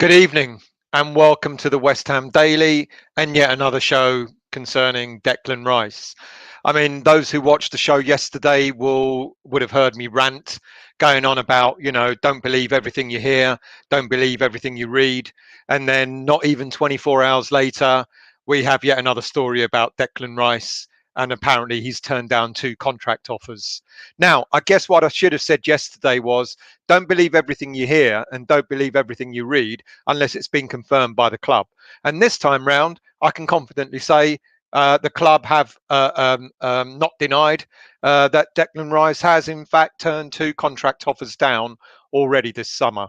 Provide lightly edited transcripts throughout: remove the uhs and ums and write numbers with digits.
Good evening and welcome to the West Ham Daily and yet another show concerning Declan Rice. I mean, those who watched the show yesterday would have heard me rant, going on about, don't believe everything you hear, don't believe everything you read. And then not even 24 hours later, we have yet another story about Declan Rice. And apparently he's turned down 2 contract offers. Now, I guess what I should have said yesterday was don't believe everything you hear and don't believe everything you read unless it's been confirmed by the club. And this time round, I can confidently say the club have not denied that Declan Rice has in fact turned 2 contract offers down already this summer.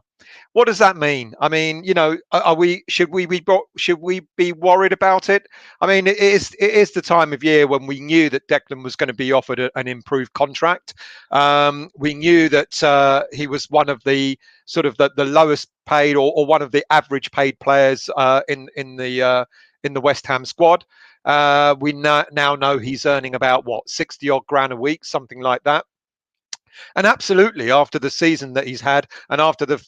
What does that mean? I mean, should we be worried about it? I mean, it is the time of year when we knew that Declan was going to be offered an improved contract. We knew that he was one of the sort of the lowest paid or one of the average paid players in the West Ham squad. We now know he's earning about 60 odd grand a week, something like that. And absolutely, after the season that he's had, and after the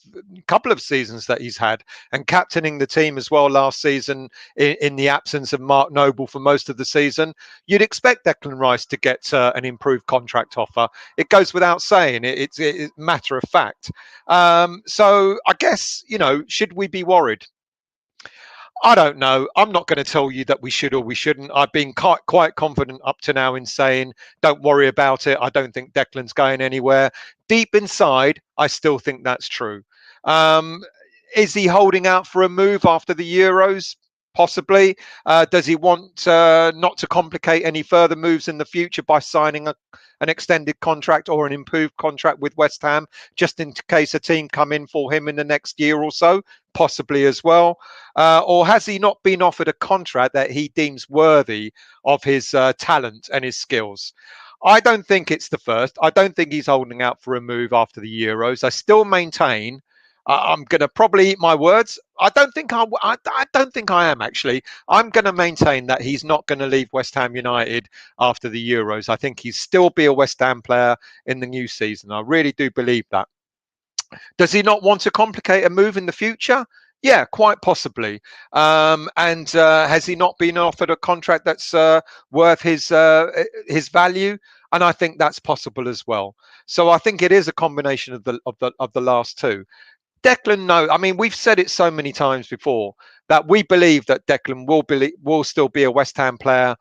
couple of seasons that he's had, and captaining the team as well last season in the absence of Mark Noble for most of the season, you'd expect Declan Rice to get an improved contract offer. It goes without saying. It's a matter of fact. So I guess, should we be worried? I don't know. I'm not going to tell you that we should or we shouldn't. I've been quite confident up to now in saying, don't worry about it. I don't think Declan's going anywhere. Deep inside, I still think that's true. Is he holding out for a move after the Euros? Possibly. Does he want not to complicate any further moves in the future by signing an extended contract or an improved contract with West Ham, just in case a team come in for him in the next year or so? Possibly as well. Or has he not been offered a contract that he deems worthy of his talent and his skills? I don't think it's the first. I don't think he's holding out for a move after the Euros. I still maintain. I'm going to probably eat my words. I don't think I am actually. I'm going to maintain that he's not going to leave West Ham United after the Euros. I think he'll still be a West Ham player in the new season. I really do believe that. Does he not want to complicate a move in the future? Yeah, quite possibly. And has he not been offered a contract that's worth his value? And I think that's possible as well. So I think it is a combination of the last two. Declan, no. I mean, we've said it so many times before that we believe that Declan will still be a West Ham player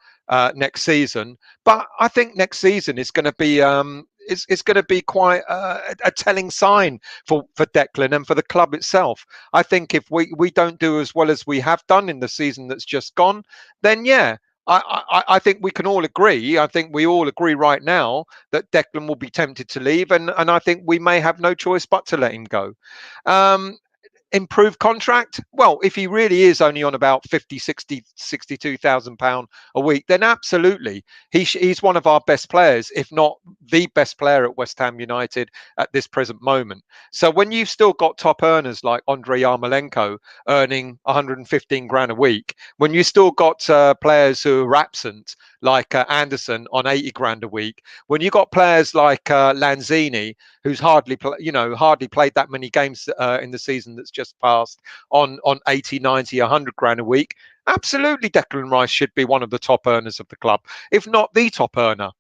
next season. But I think next season is going to be it's going to be quite a telling sign for Declan and for the club itself. I think if we don't do as well as we have done in the season that's just gone, then yeah. I think we can all agree. I think we all agree right now that Declan will be tempted to leave, and I think we may have no choice but to let him go. Improved contract? Well, if he really is only on about 50, 60, 62,000 pound a week, then absolutely. He's one of our best players, if not the best player at West Ham United at this present moment. So when you've still got top earners like Andrei Yarmolenko earning 115 grand a week, when you still got players who are absent like Anderson on 80 grand a week, when you got players like Lanzini, who's hardly played that many games in the season that's just passed, on 80, 90, 100 grand a week, absolutely Declan Rice should be one of the top earners of the club, if not the top earner.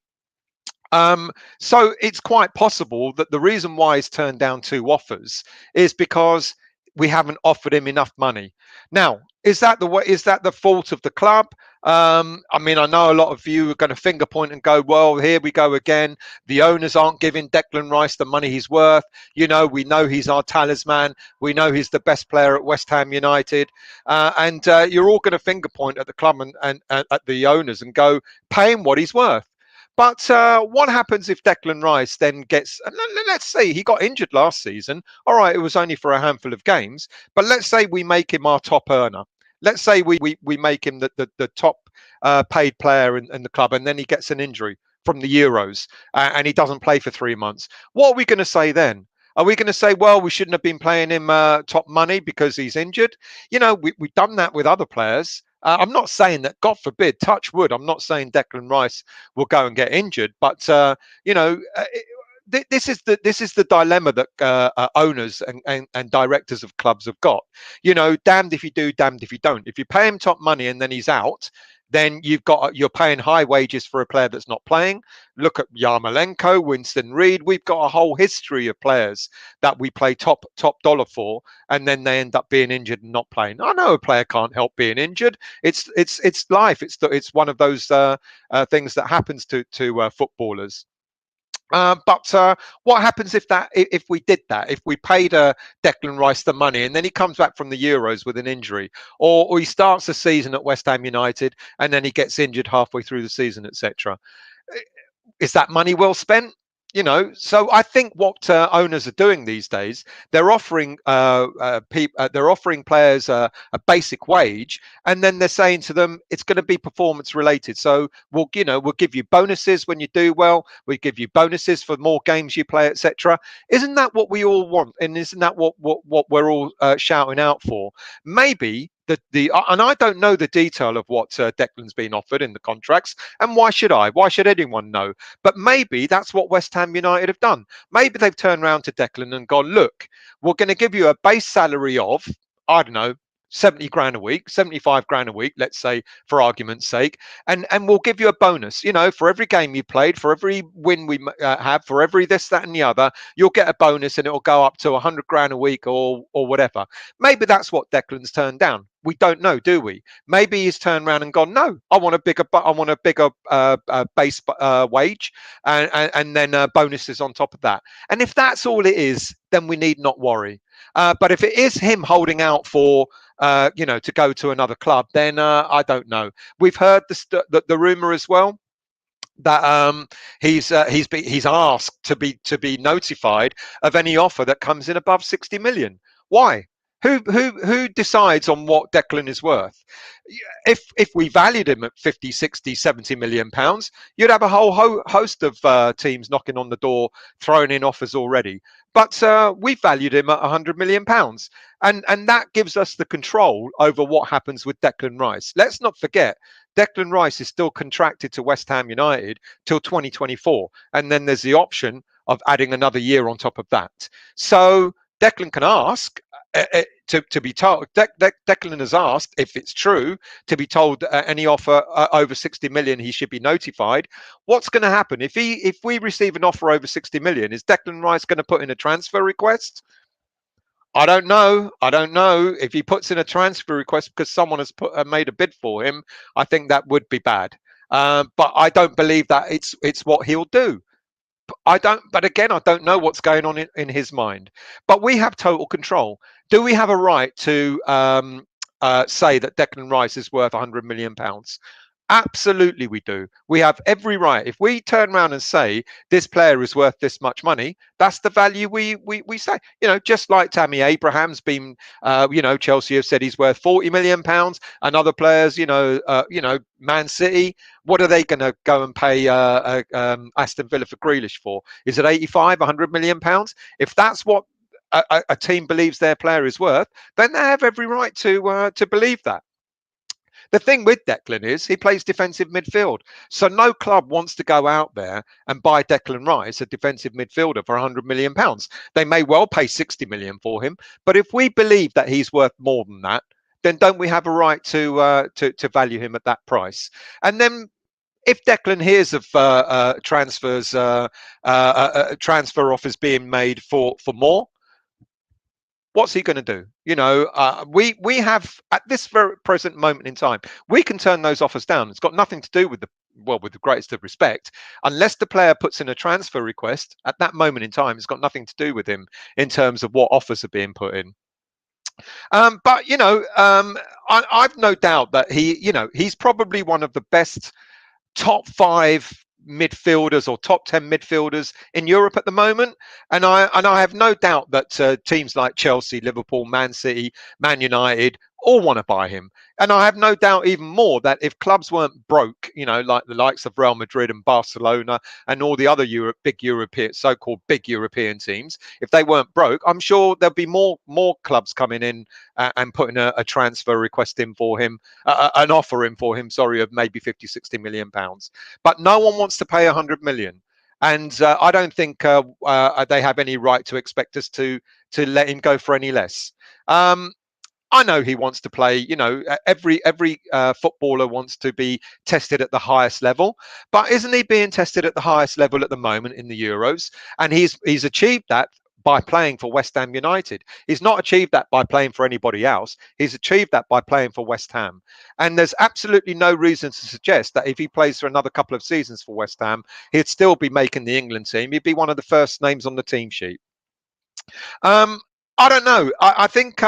So it's quite possible that the reason why he's turned down 2 offers is because we haven't offered him enough money. Now, is that the fault of the club? I mean, I know a lot of you are going to finger point and go, well, here we go again. The owners aren't giving Declan Rice the money he's worth. We know he's our talisman. We know he's the best player at West Ham United. And you're all going to finger point at the club and at the owners and go, pay him what he's worth. But what happens if Declan Rice then gets, let's say he got injured last season. All right, it was only for a handful of games. But let's say we make him our top earner. Let's say we make him the top paid player in the club, and then he gets an injury from the Euros and he doesn't play for 3 months. What are we going to say then? Are we going to say, well, we shouldn't have been paying him top money because he's injured? We've done that with other players. I'm not saying that, God forbid, touch wood, I'm not saying Declan Rice will go and get injured, but, this is the dilemma that owners and directors of clubs have got. Damned if you do, damned if you don't. If you pay him top money and then he's out, then you're paying high wages for a player that's not playing. Look at Yarmolenko, Winston Reed. We've got a whole history of players that we pay top dollar for, and then they end up being injured and not playing. I know a player can't help being injured. It's life. It's one of those things that happens to footballers. But what happens if we did that? If we paid Declan Rice the money and then he comes back from the Euros with an injury, or he starts the season at West Ham United and then he gets injured halfway through the season, etc. Is that money well spent? So I think what owners are doing these days, they're offering they're offering players a basic wage, and then they're saying to them it's going to be performance related. So we'll give you bonuses when you do well. We give you bonuses for more games you play, etc. Isn't that what we all want? And isn't that what we're all shouting out for? Maybe and I don't know the detail of what Declan's been offered in the contracts, and why should I? Why should anyone know? But maybe that's what West Ham United have done. Maybe they've turned around to Declan and gone, look, we're going to give you a base salary of, I don't know, 70 grand a week, 75 grand a week, let's say, for argument's sake, and we'll give you a bonus, for every game you played, for every win we have, for every this, that, and the other, you'll get a bonus, and it'll go up to 100 grand a week or whatever. Maybe that's what Declan's turned down. We don't know, do we? Maybe he's turned around and gone, no, I want a bigger base wage, and then bonuses on top of that. And if that's all it is, then we need not worry. But if it is him holding out for to go to another club, then I don't know. We've heard the rumor as well that he's asked to be notified of any offer that comes in above 60 million. Why? Who decides on what Declan is worth? If we valued him at 50, 60, 70 million pounds, you'd have a whole host of teams knocking on the door, throwing in offers already. But we valued him at 100 million pounds, and that gives us the control over what happens with Declan Rice. Let's not forget, Declan Rice is still contracted to West Ham United till 2024, and then there's the option of adding another year on top of that. So Declan can ask to be told. Declan has asked, if it's true, to be told any offer over 60 million, he should be notified. What's going to happen if we receive an offer over 60 million? Is Declan Rice going to put in a transfer request? I don't know. If he puts in a transfer request because someone has made a bid for him, I think that would be bad. But I don't believe that it's what he'll do. But again, I don't know what's going on in his mind. But we have total control. Do we have a right to say that Declan Rice is worth 100 million pounds? Absolutely, we do. We have every right. If we turn around and say this player is worth this much money, that's the value we say. Just like Tammy Abraham's been, Chelsea have said he's worth 40 million pounds, and other players, Man City. What are they going to go and pay Aston Villa for Grealish for? Is it 85, 100 million pounds? If that's what a team believes their player is worth, then they have every right to believe that. The thing with Declan is he plays defensive midfield. So no club wants to go out there and buy Declan Rice, a defensive midfielder, for 100 million pounds. They may well pay 60 million for him. But if we believe that he's worth more than that, then don't we have a right to value him at that price? And then if Declan hears of transfer offers being made for more, what's he going to do? We have, at this very present moment in time, we can turn those offers down. It's got nothing to do with with the greatest of respect, unless the player puts in a transfer request. At that moment in time, it's got nothing to do with him in terms of what offers are being put in. But I've no doubt that he's probably one of the best top 5 midfielders or top 10 midfielders in Europe at the moment, and I have no doubt that teams like Chelsea, Liverpool, Man City, Man United all want to buy him. And I have no doubt even more that if clubs weren't broke, like the likes of Real Madrid and Barcelona and all the other so-called big European teams, if they weren't broke, I'm sure there'll be more clubs coming in and putting a transfer request in for him, an offer in for him, sorry, of maybe 50, 60 million pounds. But no one wants to pay 100 million. and I don't think they have any right to expect us to let him go for any less. Um, I know he wants to play. Every footballer wants to be tested at the highest level, but isn't he being tested at the highest level at the moment in the Euros? And he's achieved that by playing for West Ham United. He's not achieved that by playing for anybody else. He's achieved that by playing for West Ham. And there's absolutely no reason to suggest that if he plays for another couple of seasons for West Ham, he'd still be making the England team. He'd be one of the first names on the team sheet. Um, I don't know. I think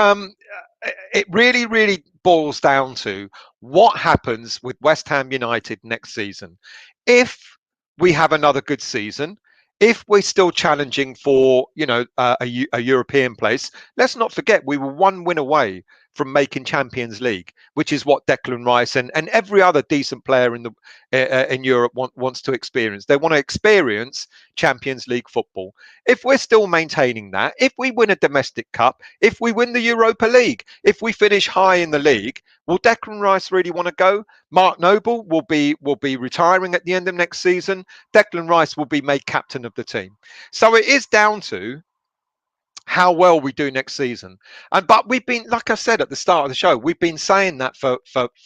it really, really boils down to what happens with West Ham United next season. If we have another good season, if we're still challenging for, a European place, let's not forget we were one win away from making Champions League, which is what Declan Rice and every other decent player in Europe wants to experience. They want to experience Champions League football. If we're still maintaining that, if we win a domestic cup, if we win the Europa League, if we finish high in the league, will Declan Rice really want to go? Mark Noble will be retiring at the end of next season. Declan Rice will be made captain of the team. So it is down to how well we do next season. But we've been, like I said at the start of the show, we've been saying that for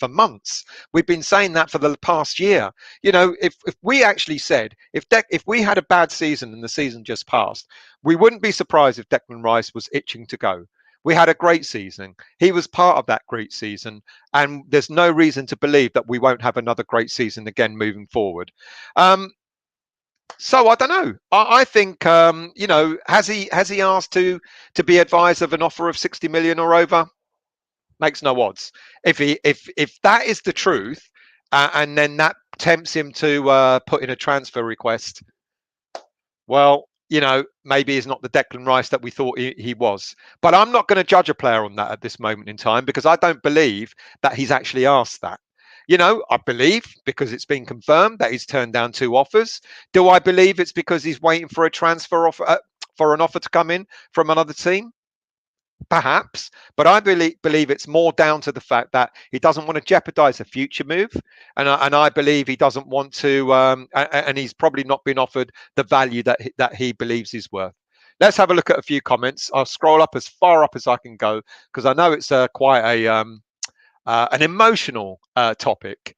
months. We've been saying that for the past year. If we actually said if we had a bad season and the season just passed, we wouldn't be surprised if Declan Rice was itching to go. We had a great season. He was part of that great season, and there's no reason to believe that we won't have another great season again moving forward. So I don't know. I think has he asked to be advised of an offer of 60 million or over? Makes no odds. If that is the truth, and then that tempts him to put in a transfer request, well, maybe he's not the Declan Rice that we thought he was. But I'm not going to judge a player on that at this moment in time because I don't believe that he's actually asked that. I believe because it's been confirmed that he's turned down 2 offers. Do I believe it's because he's waiting for a transfer offer for an offer to come in from another team? Perhaps, but I believe it's more down to the fact that he doesn't want to jeopardize a future move, and I believe he doesn't want to, and he's probably not been offered the value that he believes he's worth. Let's have a look at a few comments. I'll scroll up as far up as I can go because I know it's quite an emotional topic.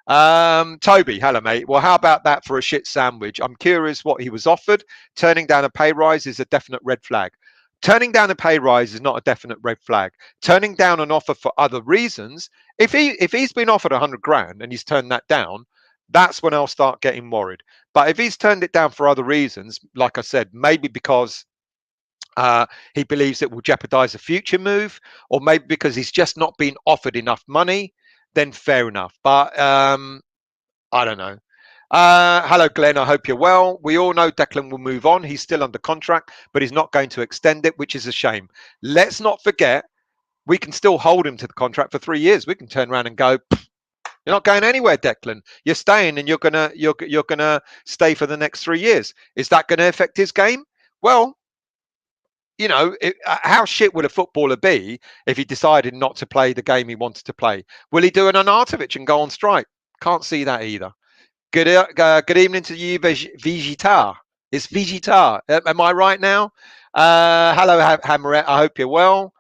Toby, hello, mate. Well, how about that for a shit sandwich? I'm curious what he was offered. Turning down a pay rise is a definite red flag. Turning down a pay rise is not a definite red flag. Turning down an offer for other reasons, if he's been offered 100 grand and he's turned that down, that's when I'll start getting worried. But if he's turned it down for other reasons, like I said, maybe because he believes it will jeopardize a future move, or maybe because he's just not been offered enough money, then fair enough. But I don't know. Hello, Glenn. I hope you're well. We all know Declan will move on. He's still under contract, but he's not going to extend it, which is a shame. Let's not forget, we can still hold him to the contract for 3 years. We can turn around and go, you're not going anywhere, Declan. You're staying, and you're gonna stay for the next 3 years. Is that going to affect his game? Well, how shit would a footballer be if he decided not to play the game he wanted to play? Will he do an Arnautovic and go on strike? Can't see that either. Good evening to you, Vigitar. It's Vigitar. Am I right now? Hello, Hammerette. I hope you're well.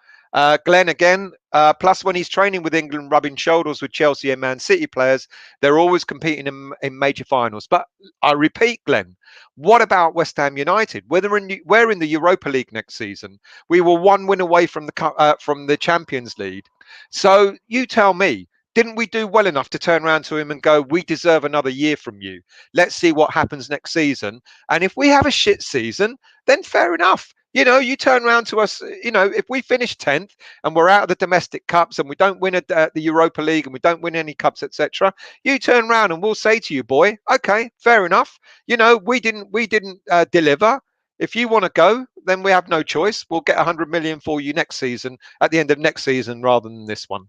Glenn again. Plus, when he's training with England, rubbing shoulders with Chelsea and Man City players, they're always competing in major finals. But I repeat, Glenn, what about West Ham United? We're in the Europa League next season. We were 1 win away from the Champions League. So you tell me, didn't we do well enough to turn around to him and go, we deserve another year from you? Let's see what happens next season. And if we have a shit season, then fair enough. You turn around to us, if we finish 10th and we're out of the domestic cups and we don't win the Europa League and we don't win any cups, etc., you turn around and we'll say to you, boy, okay, fair enough. We didn't deliver. If you want to go, then we have no choice. We'll get 100 million for you next season, at the end of next season, rather than this one.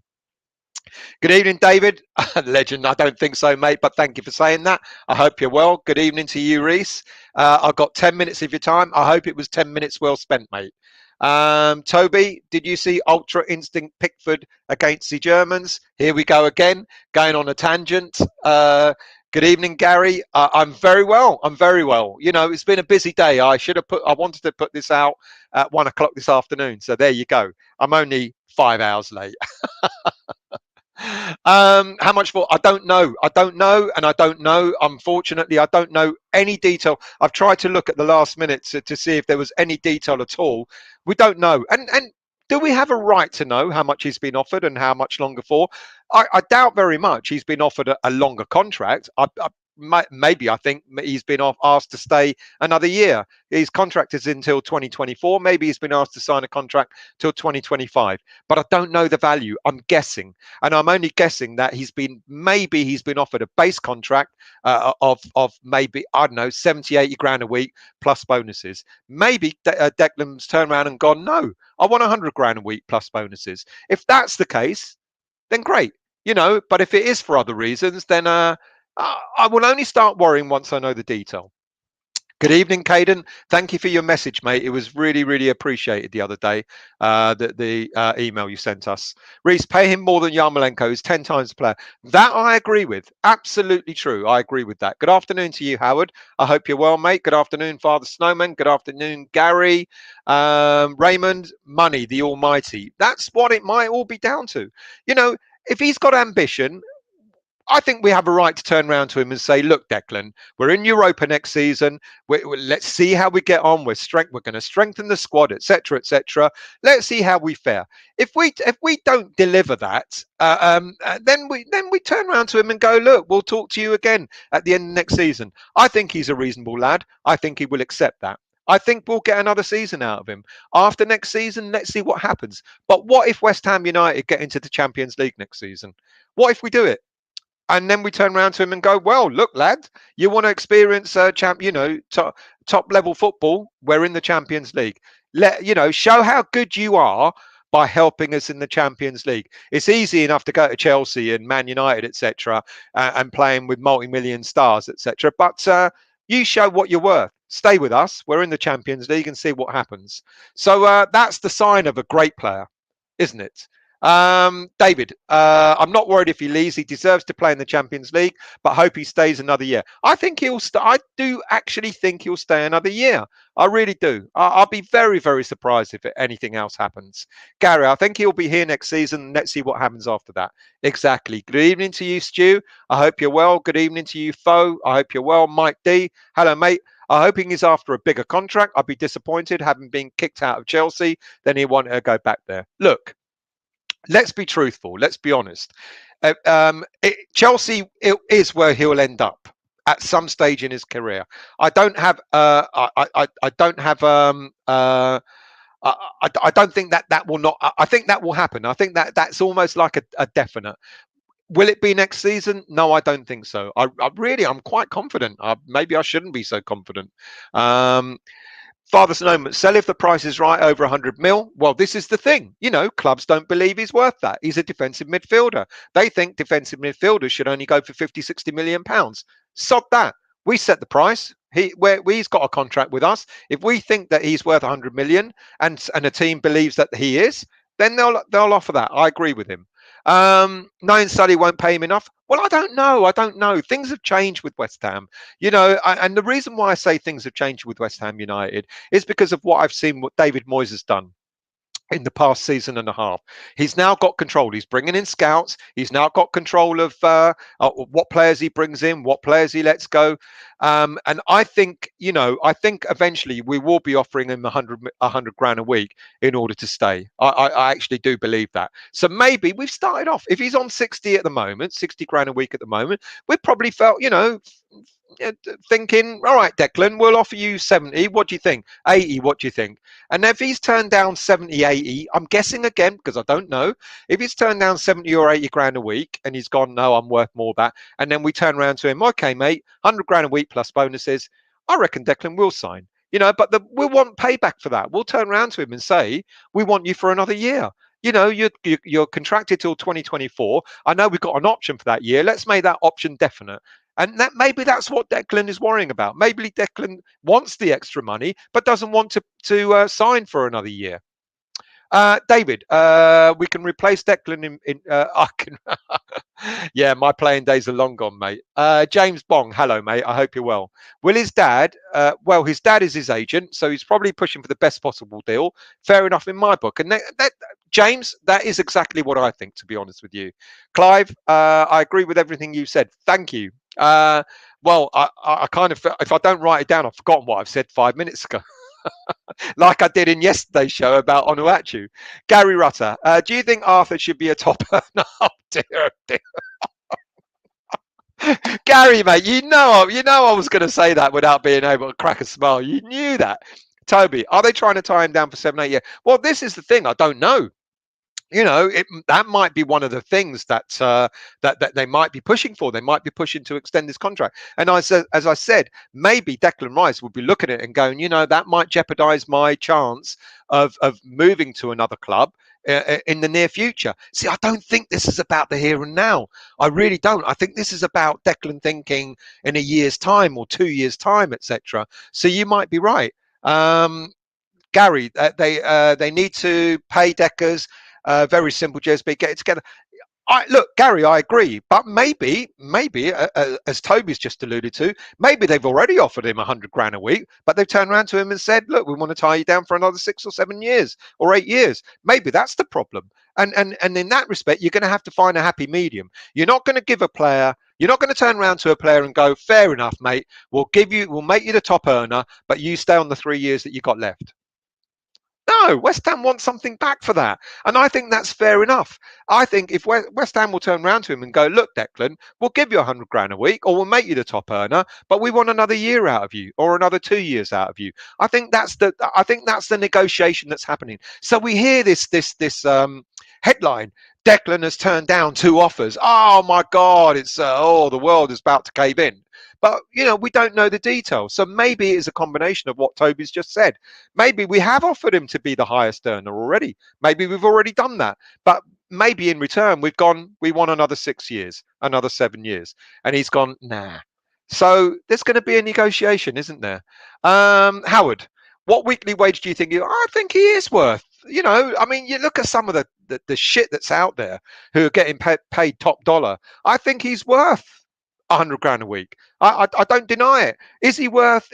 Good evening, David. Legend. I don't think so, mate, but thank you for saying that. I hope you're well. Good evening to you, Reese. I've got 10 minutes of your time. I hope it was 10 minutes well spent, mate. Toby, did you see Ultra Instinct Pickford against the Germans? Here we go again, going on a tangent. Good evening, Gary. I'm very well. I'm very well. You know, it's been a busy day. I wanted to put this out at 1 o'clock this afternoon. So there you go. I'm only 5 hours late. How much for? I don't know. I don't know, and I don't know. Unfortunately, I don't know any detail. I've tried to look at the last minute to see if there was any detail at all. We don't know. And do we have a right to know how much he's been offered and how much longer for? I doubt very much he's been offered a longer contract. Maybe I think he's been asked to stay another year. His contract is until 2024. Maybe he's been asked to sign a contract till 2025. But I don't know the value. I'm guessing, and I'm only guessing that maybe he's been offered a base contract of maybe, I don't know, 70, 80 grand a week plus bonuses. Maybe Declan's turned around and gone, no, I want 100 grand a week plus bonuses. If that's the case, then great, but if it is for other reasons, then I will only start worrying once I know the detail. Good evening, Caden. Thank you for your message, mate. It was really, really appreciated the other day, the email you sent us. Reese, pay him more than Yarmolenko. He's 10 times the player. That I agree with. Absolutely true. I agree with that. Good afternoon to you, Howard. I hope you're well, mate. Good afternoon, Father Snowman. Good afternoon, Gary. Raymond, money, the almighty. That's what it might all be down to. If he's got ambition, I think we have a right to turn around to him and say, look, Declan, we're in Europa next season. Let's see how we get on. We're going to strengthen the squad, etc., etc. Let's see how we fare. If we don't deliver that, then we turn around to him and go, look, we'll talk to you again at the end of next season. I think he's a reasonable lad. I think he will accept that. I think we'll get another season out of him. After next season, let's see what happens. But what if West Ham United get into the Champions League next season? What if we do it? And then we turn around to him and go, well, look, lad, you want to experience top level football? We're in the Champions League. Show how good you are by helping us in the Champions League. It's easy enough to go to Chelsea and Man United, etc., and playing with multi-million stars, etc. But you show what you're worth. Stay with us. We're in the Champions League and see what happens. So that's the sign of a great player, isn't it? David, I'm not worried if he leaves. He deserves to play in the Champions League, but hope he stays another year. I think I do actually think he'll stay another year. I really do. I'll be very, very surprised if anything else happens. Gary, I think he'll be here next season. Let's see what happens after that. Exactly. Good evening to you, Stu. I hope you're well. Good evening to you, Fo. I hope you're well. Mike D. Hello, mate. I'm hoping he's after a bigger contract. I'd be disappointed having been kicked out of Chelsea. Then he wanted to go back there. Look. Let's be truthful. Let's be honest. Chelsea is where he'll end up at some stage in his career. I don't have. I don't have. I don't think that will not. I think that will happen. I think that's almost like a definite. Will it be next season? No, I don't think so. I'm quite confident. Maybe I shouldn't be so confident. Father Snowman, sell if the price is right over 100 mil. Well, this is the thing. Clubs don't believe he's worth that. He's a defensive midfielder. They think defensive midfielders should only go for 50, 60 million pounds. Sod that. We set the price. He's got a contract with us. If we think that he's worth 100 million and a team believes that he is, then they'll offer that. I agree with him. Knowing Sully won't pay him enough. Well, I don't know. Things have changed with West Ham, and the reason why I say things have changed with West Ham United is because of what I've seen, what David Moyes has done in the past season and a half. He's now got control. He's bringing in scouts. He's now got control of what players he brings in, what players he lets go. And I think, eventually we will be offering him 100 grand a week in order to stay. I actually do believe that. So maybe we've started off. If he's on 60 at the moment, 60 grand a week at the moment, we probably felt, thinking, all right, Declan, we'll offer you 70. What do you think? 80, what do you think? And if he's turned down 70, 80, I'm guessing again, because I don't know, if he's turned down 70 or 80 grand a week and he's gone, no, I'm worth more than that. And then we turn around to him, okay, mate, 100 grand a week plus bonuses. I reckon Declan will sign, but we'll want payback for that. We'll turn around to him and say, we want you for another year. You're contracted till 2024. I know we've got an option for that year. Let's make that option definite. And maybe that's what Declan is worrying about. Maybe Declan wants the extra money, but doesn't want to sign for another year. David, we can replace Declan in I can. Yeah, my playing days are long gone, mate. James Bong, hello, mate. I hope you're well. Will his dad? Well, his dad is his agent, so he's probably pushing for the best possible deal. Fair enough in my book. And James, that is exactly what I think. To be honest with you, Clive, I agree with everything you said. Thank you. Well, I kind of, if I don't write it down, I've forgotten what I've said 5 minutes ago, like I did in yesterday's show about Onuachu. Gary Rutter, do you think Arthur should be a top earner? Oh, dear. Gary, mate, you know I was going to say that without being able to crack a smile. You knew that. Toby, are they trying to tie him down for 7, 8 years? Well, this is the thing. I don't know. That might be one of the things that they might be pushing for. They might be pushing to extend this contract. And as I said, maybe Declan Rice will be looking at it and going, that might jeopardize my chance of moving to another club in the near future. See, I don't think this is about the here and now. I really don't. I think this is about Declan thinking in a year's time or 2 years' time, etc. So you might be right. Gary, they need to pay Deckers. Very simple, JSB, get it together. Look, Gary, I agree, but maybe, as Toby's just alluded to, maybe they've already offered him 100 grand a week, but they've turned around to him and said, "Look, we want to tie you down for another 6 or 7 years or 8 years." Maybe that's the problem. And in that respect, you're going to have to find a happy medium. You're not going to give a player. You're not going to turn around to a player and go, "Fair enough, mate. We'll make you the top earner, but you stay on the 3 years that you got left." No, West Ham wants something back for that. And I think that's fair enough. I think if West Ham will turn around to him and go, "Look, Declan, we'll give you 100 grand a week or we'll make you the top earner, but we want another year out of you or another 2 years out of you." I think that's the negotiation that's happening. So we hear this headline. Declan has turned down 2 offers. Oh my God, it's the world is about to cave in. But we don't know the details. So maybe it's a combination of what Toby's just said. Maybe we have offered him to be the highest earner already. Maybe we've already done that. But maybe in return, we want another 6 years, another 7 years. And he's gone, nah. So there's going to be a negotiation, isn't there? Howard, what weekly wage do you think? I think he is worth. I mean, you look at some of the shit that's out there who are getting paid top dollar. I think he's worth 100 grand a week. I don't deny it. Is he worth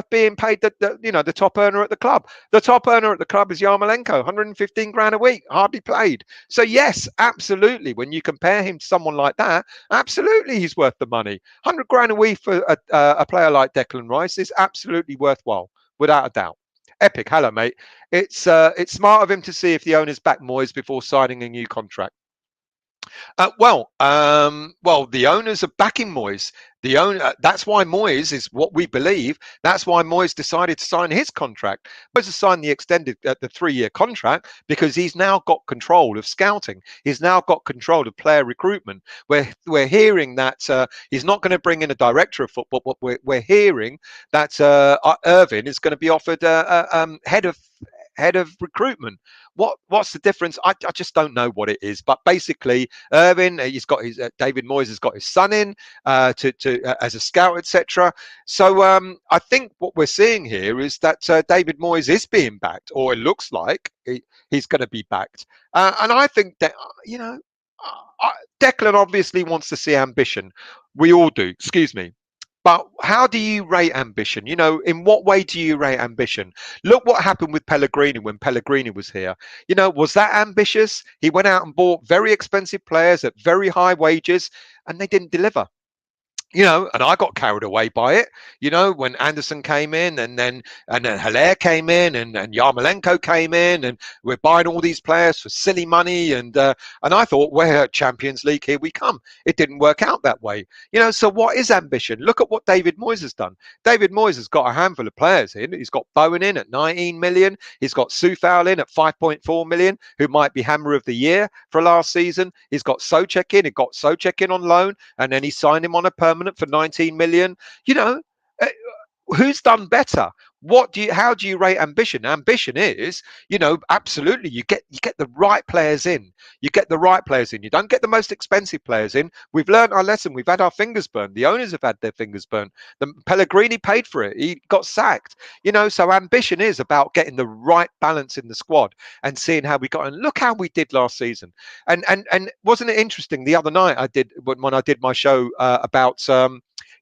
being paid the top earner at the club? The top earner at the club is Yarmolenko, 115 grand a week, hardly played. So yes, absolutely. When you compare him to someone like that, absolutely he's worth the money. 100 grand a week for a player like Declan Rice is absolutely worthwhile, without a doubt. Epic, hello mate. It's smart of him to see if the owners back Moyes before signing a new contract. The owners are backing Moyes. That's why Moyes is what we believe. That's why Moyes decided to sign his contract. Moyes has signed the 3-year contract because he's now got control of scouting. He's now got control of player recruitment. We're hearing that he's not going to bring in a director of football. But we're hearing that Irvin is going to be offered head of recruitment. What's the difference? I just don't know what it is. But basically, Irvin, he's got his David Moyes has got his son in as a scout, etc. So I think what we're seeing here is that David Moyes is being backed, or it looks like he's going to be backed. And I think that Declan obviously wants to see ambition. We all do. Excuse me. But how do you rate ambition? In what way do you rate ambition? Look what happened with Pellegrini when Pellegrini was here. Was that ambitious? He went out and bought very expensive players at very high wages and they didn't deliver. And I got carried away by it. When Anderson came in and then Hilaire came in and Yarmolenko came in and we're buying all these players for silly money and I thought, we're Champions League, here we come. It didn't work out that way. So what is ambition? Look at what David Moyes has done. David Moyes has got a handful of players in. He's got Bowen in at 19 million. He's got Soufal in at 5.4 million, who might be Hammer of the Year for last season. He's got Souček in. He got Souček in on loan and then he signed him on a permanent for 19 million. Who's done better? How do you rate ambition? Ambition is, absolutely, you get the right players in. You get the right players in. You don't get the most expensive players in. We've learned our lesson. We've had our fingers burned. The owners have had their fingers burned. The Pellegrini paid for it. He got sacked. So ambition is about getting the right balance in the squad and seeing how we got. And look how we did last season. And wasn't it interesting the other night? I did when I did my show about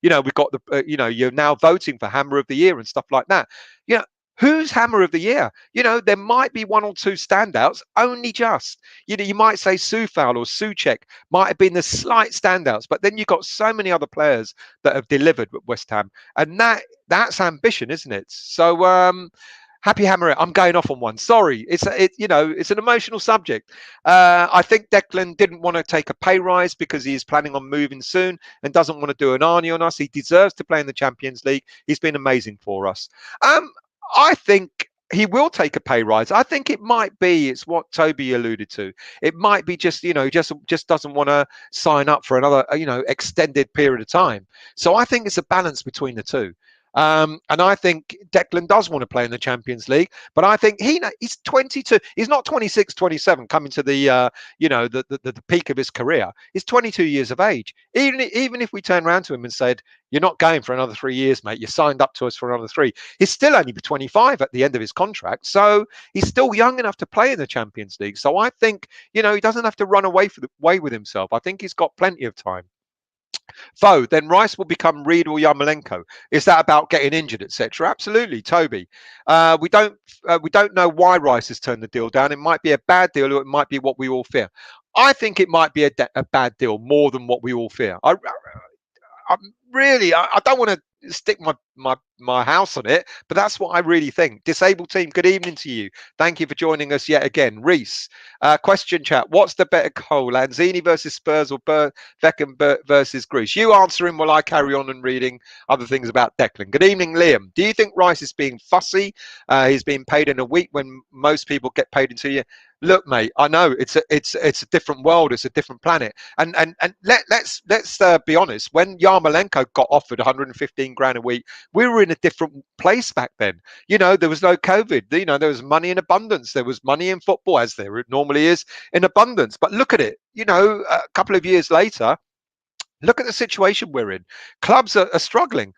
we've got the you're now voting for Hammer of the Year and stuff like that. you know who's Hammer of the Year? There might be one or two standouts, only just. You might say Sufal or Suchek might have been the slight standouts, but then you've got so many other players that have delivered with West Ham, and that's ambition, isn't it? So happy Hammer. I'm going off on one. Sorry, it's an emotional subject. I think Declan didn't want to take a pay rise because he is planning on moving soon and doesn't want to do an Arnie on us. He deserves to play in the Champions League. He's been amazing for us. I think he will take a pay rise. I think it might be, it's what Toby alluded to. It might be just, just doesn't want to sign up for another, extended period of time. So I think it's a balance between the two. And I think Declan does want to play in the Champions League, but I think he's 22. He's not 26, 27, coming to the the peak of his career. He's 22 years of age. Even if we turn around to him and said, "You're not going for another 3 years, mate. You signed up to us for another 3." He's still only 25 at the end of his contract, so he's still young enough to play in the Champions League. So I think he doesn't have to run away with himself. I think he's got plenty of time. Then Rice will become Reed or Yarmolenko. Is that about getting injured, etc.? Absolutely, Toby. We don't know why Rice has turned the deal down. It might be a bad deal, or it might be what we all fear. I think it might be a bad deal more than what we all fear. I don't want to stick my house on it, but that's what I really think. Disabled team, good evening to you. Thank you for joining us yet again. Reese, question chat. What's the better goal, Lanzini versus Spurs or Beckham versus Greece? You answering while I carry on and reading other things about Declan. Good evening, Liam. Do you think Rice is being fussy? He's being paid in a week when most people get paid in 2 years. Look, mate, I know it's a different world, it's a different planet, and let's be honest. When Yarmolenko got offered 115 grand a week, we were in a different place back then. There was no COVID. There was money in abundance. There was money in football, as there normally is, in abundance. But look at it. A couple of years later, look at the situation we're in. Clubs are struggling.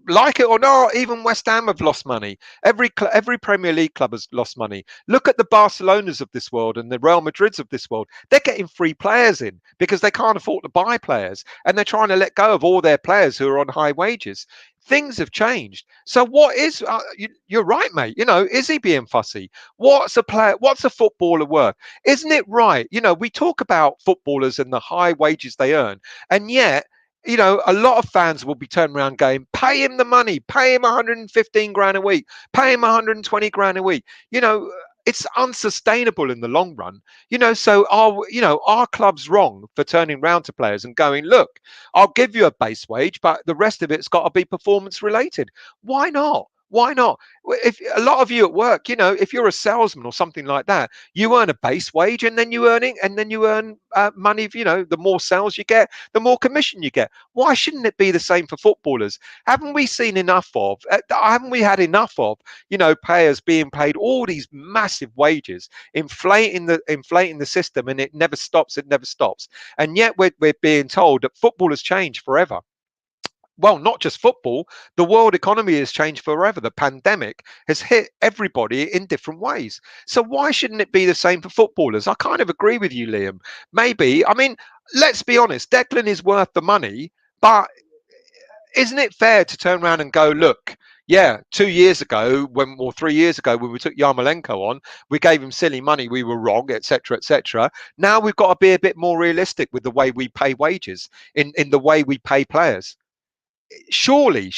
Like it or not, even West Ham have lost money. Every Premier League club has lost money. Look at the Barcelonas of this world and the Real Madrids of this world. They're getting free players in because they can't afford to buy players, and they're trying to let go of all their players who are on high wages. Things have changed. So what is? You're right, mate. Is he being fussy? What's a player? What's a footballer worth? Isn't it right? We talk about footballers and the high wages they earn, and yet, a lot of fans will be turning around going, pay him the money, pay him 115 grand a week, pay him 120 grand a week. It's unsustainable in the long run. So our club's wrong for turning around to players and going, look, I'll give you a base wage, but the rest of it's got to be performance related. Why not? Why not? If a lot of you at work, if you're a salesman or something like that, you earn a base wage and then you earn money. The more sales you get, the more commission you get. Why shouldn't it be the same for footballers? Haven't we seen enough of? Haven't we had enough of? Players being paid all these massive wages, inflating the system, and it never stops. It never stops. And yet we're being told that football has changed forever. Well, not just football, the world economy has changed forever. The pandemic has hit everybody in different ways. So why shouldn't it be the same for footballers? I kind of agree with you, Liam. Maybe, let's be honest, Declan is worth the money, but isn't it fair to turn around and go, look, yeah, 2 years ago, or 3 years ago, when we took Yarmolenko on, we gave him silly money, we were wrong, etc., etc. Now we've got to be a bit more realistic with the way we pay wages, in the way we pay players. Surely,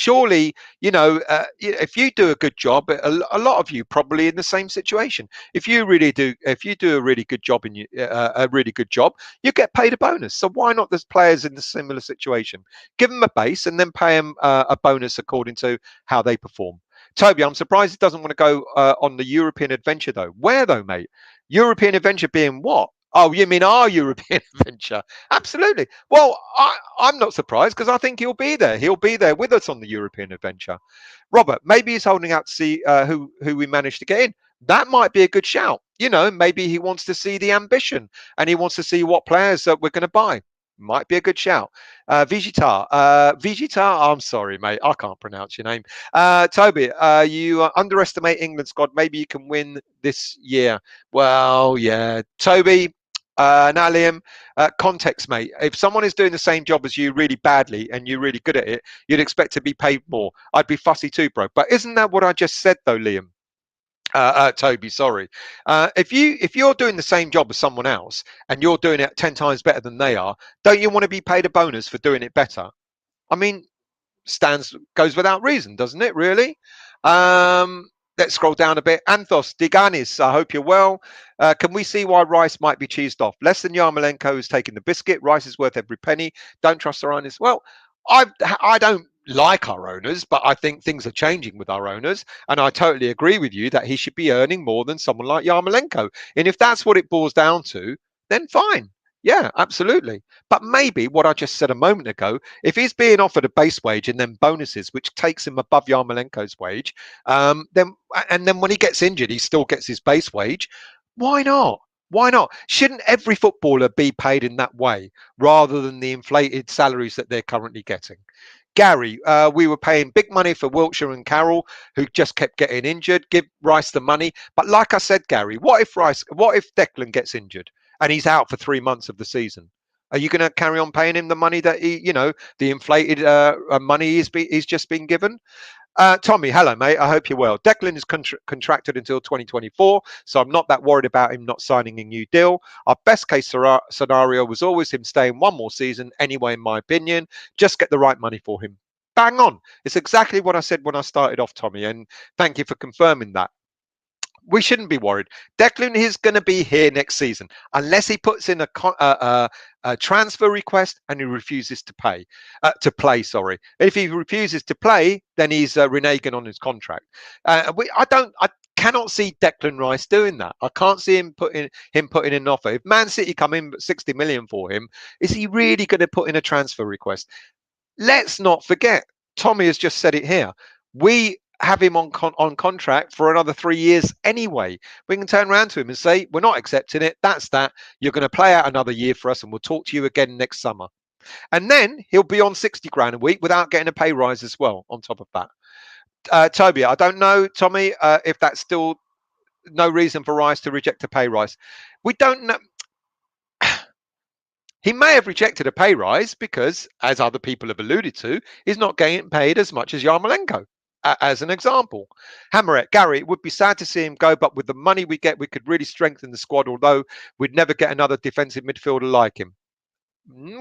if you do a good job, a lot of you probably in the same situation. If you do a really good job you get paid a bonus. So why not there's players in the similar situation? Give them a base and then pay them a bonus according to how they perform. Toby, I'm surprised he doesn't want to go on the European adventure though. Where though, mate? European adventure being what? Oh, you mean our European adventure? Absolutely. Well, I'm not surprised because I think he'll be there. He'll be there with us on the European adventure. Robert, maybe he's holding out to see who we managed to get in. That might be a good shout. You know, maybe he wants to see the ambition and he wants to see what players that we're going to buy. Might be a good shout. Vigitar, I'm sorry, mate. I can't pronounce your name. Toby, you underestimate England squad. Maybe you can win this year. Well, yeah. Toby, now Liam, context, mate. If someone is doing the same job as you really badly and you're really good at it, you'd expect to be paid more. I'd be fussy too, bro. But isn't that what I just said, though, Liam? Toby, sorry. If you're doing the same job as someone else and you're doing it 10 times better than they are, don't you want to be paid a bonus for doing it better? I mean, stands goes without reason, doesn't it? Really. Let's scroll down a bit. Anthos Diganis, I hope you're well. Can we see why Rice might be cheesed off? Less than Yarmolenko is taking the biscuit. Rice is worth every penny. Don't trust our owners. Well, I don't like our owners, but I think things are changing with our owners, and I totally agree with you that he should be earning more than someone like Yarmolenko. And if that's what it boils down to, then fine. Yeah, absolutely. But maybe what I just said a moment ago, if he's being offered a base wage and then bonuses, which takes him above Yarmolenko's wage, then when he gets injured, he still gets his base wage. Why not? Why not? Shouldn't every footballer be paid in that way rather than the inflated salaries that they're currently getting? Gary, we were paying big money for Wiltshire and Carroll, who just kept getting injured. Give Rice the money. But like I said, Gary, what if Declan gets injured and he's out for 3 months of the season? Are you going to carry on paying him the money that the inflated money he's just been given? Tommy, hello, mate. I hope you're well. Declan is contracted until 2024, so I'm not that worried about him not signing a new deal. Our best case scenario was always him staying one more season anyway, in my opinion. Just get the right money for him. Bang on. It's exactly what I said when I started off, Tommy, and thank you for confirming that. We shouldn't be worried. Declan is going to be here next season unless he puts in a transfer request and he refuses to play. Sorry, if he refuses to play, then he's reneging on his contract. I cannot see Declan Rice doing that. I can't see him putting in an offer. If Man City come in 60 million for him, is he really going to put in a transfer request? Let's not forget. Tommy has just said it here. We have him on contract for another 3 years anyway. We can turn around to him and say, we're not accepting it. That's that. You're going to play out another year for us and we'll talk to you again next summer. And then he'll be on 60 grand a week without getting a pay rise as well on top of that. Toby, I don't know, Tommy, if that's still no reason for Rice to reject a pay rise. We don't know. He may have rejected a pay rise because, as other people have alluded to, he's not getting paid as much as Yarmolenko. As an example, Hammerette, Gary, it would be sad to see him go, but with the money we get, we could really strengthen the squad, although we'd never get another defensive midfielder like him.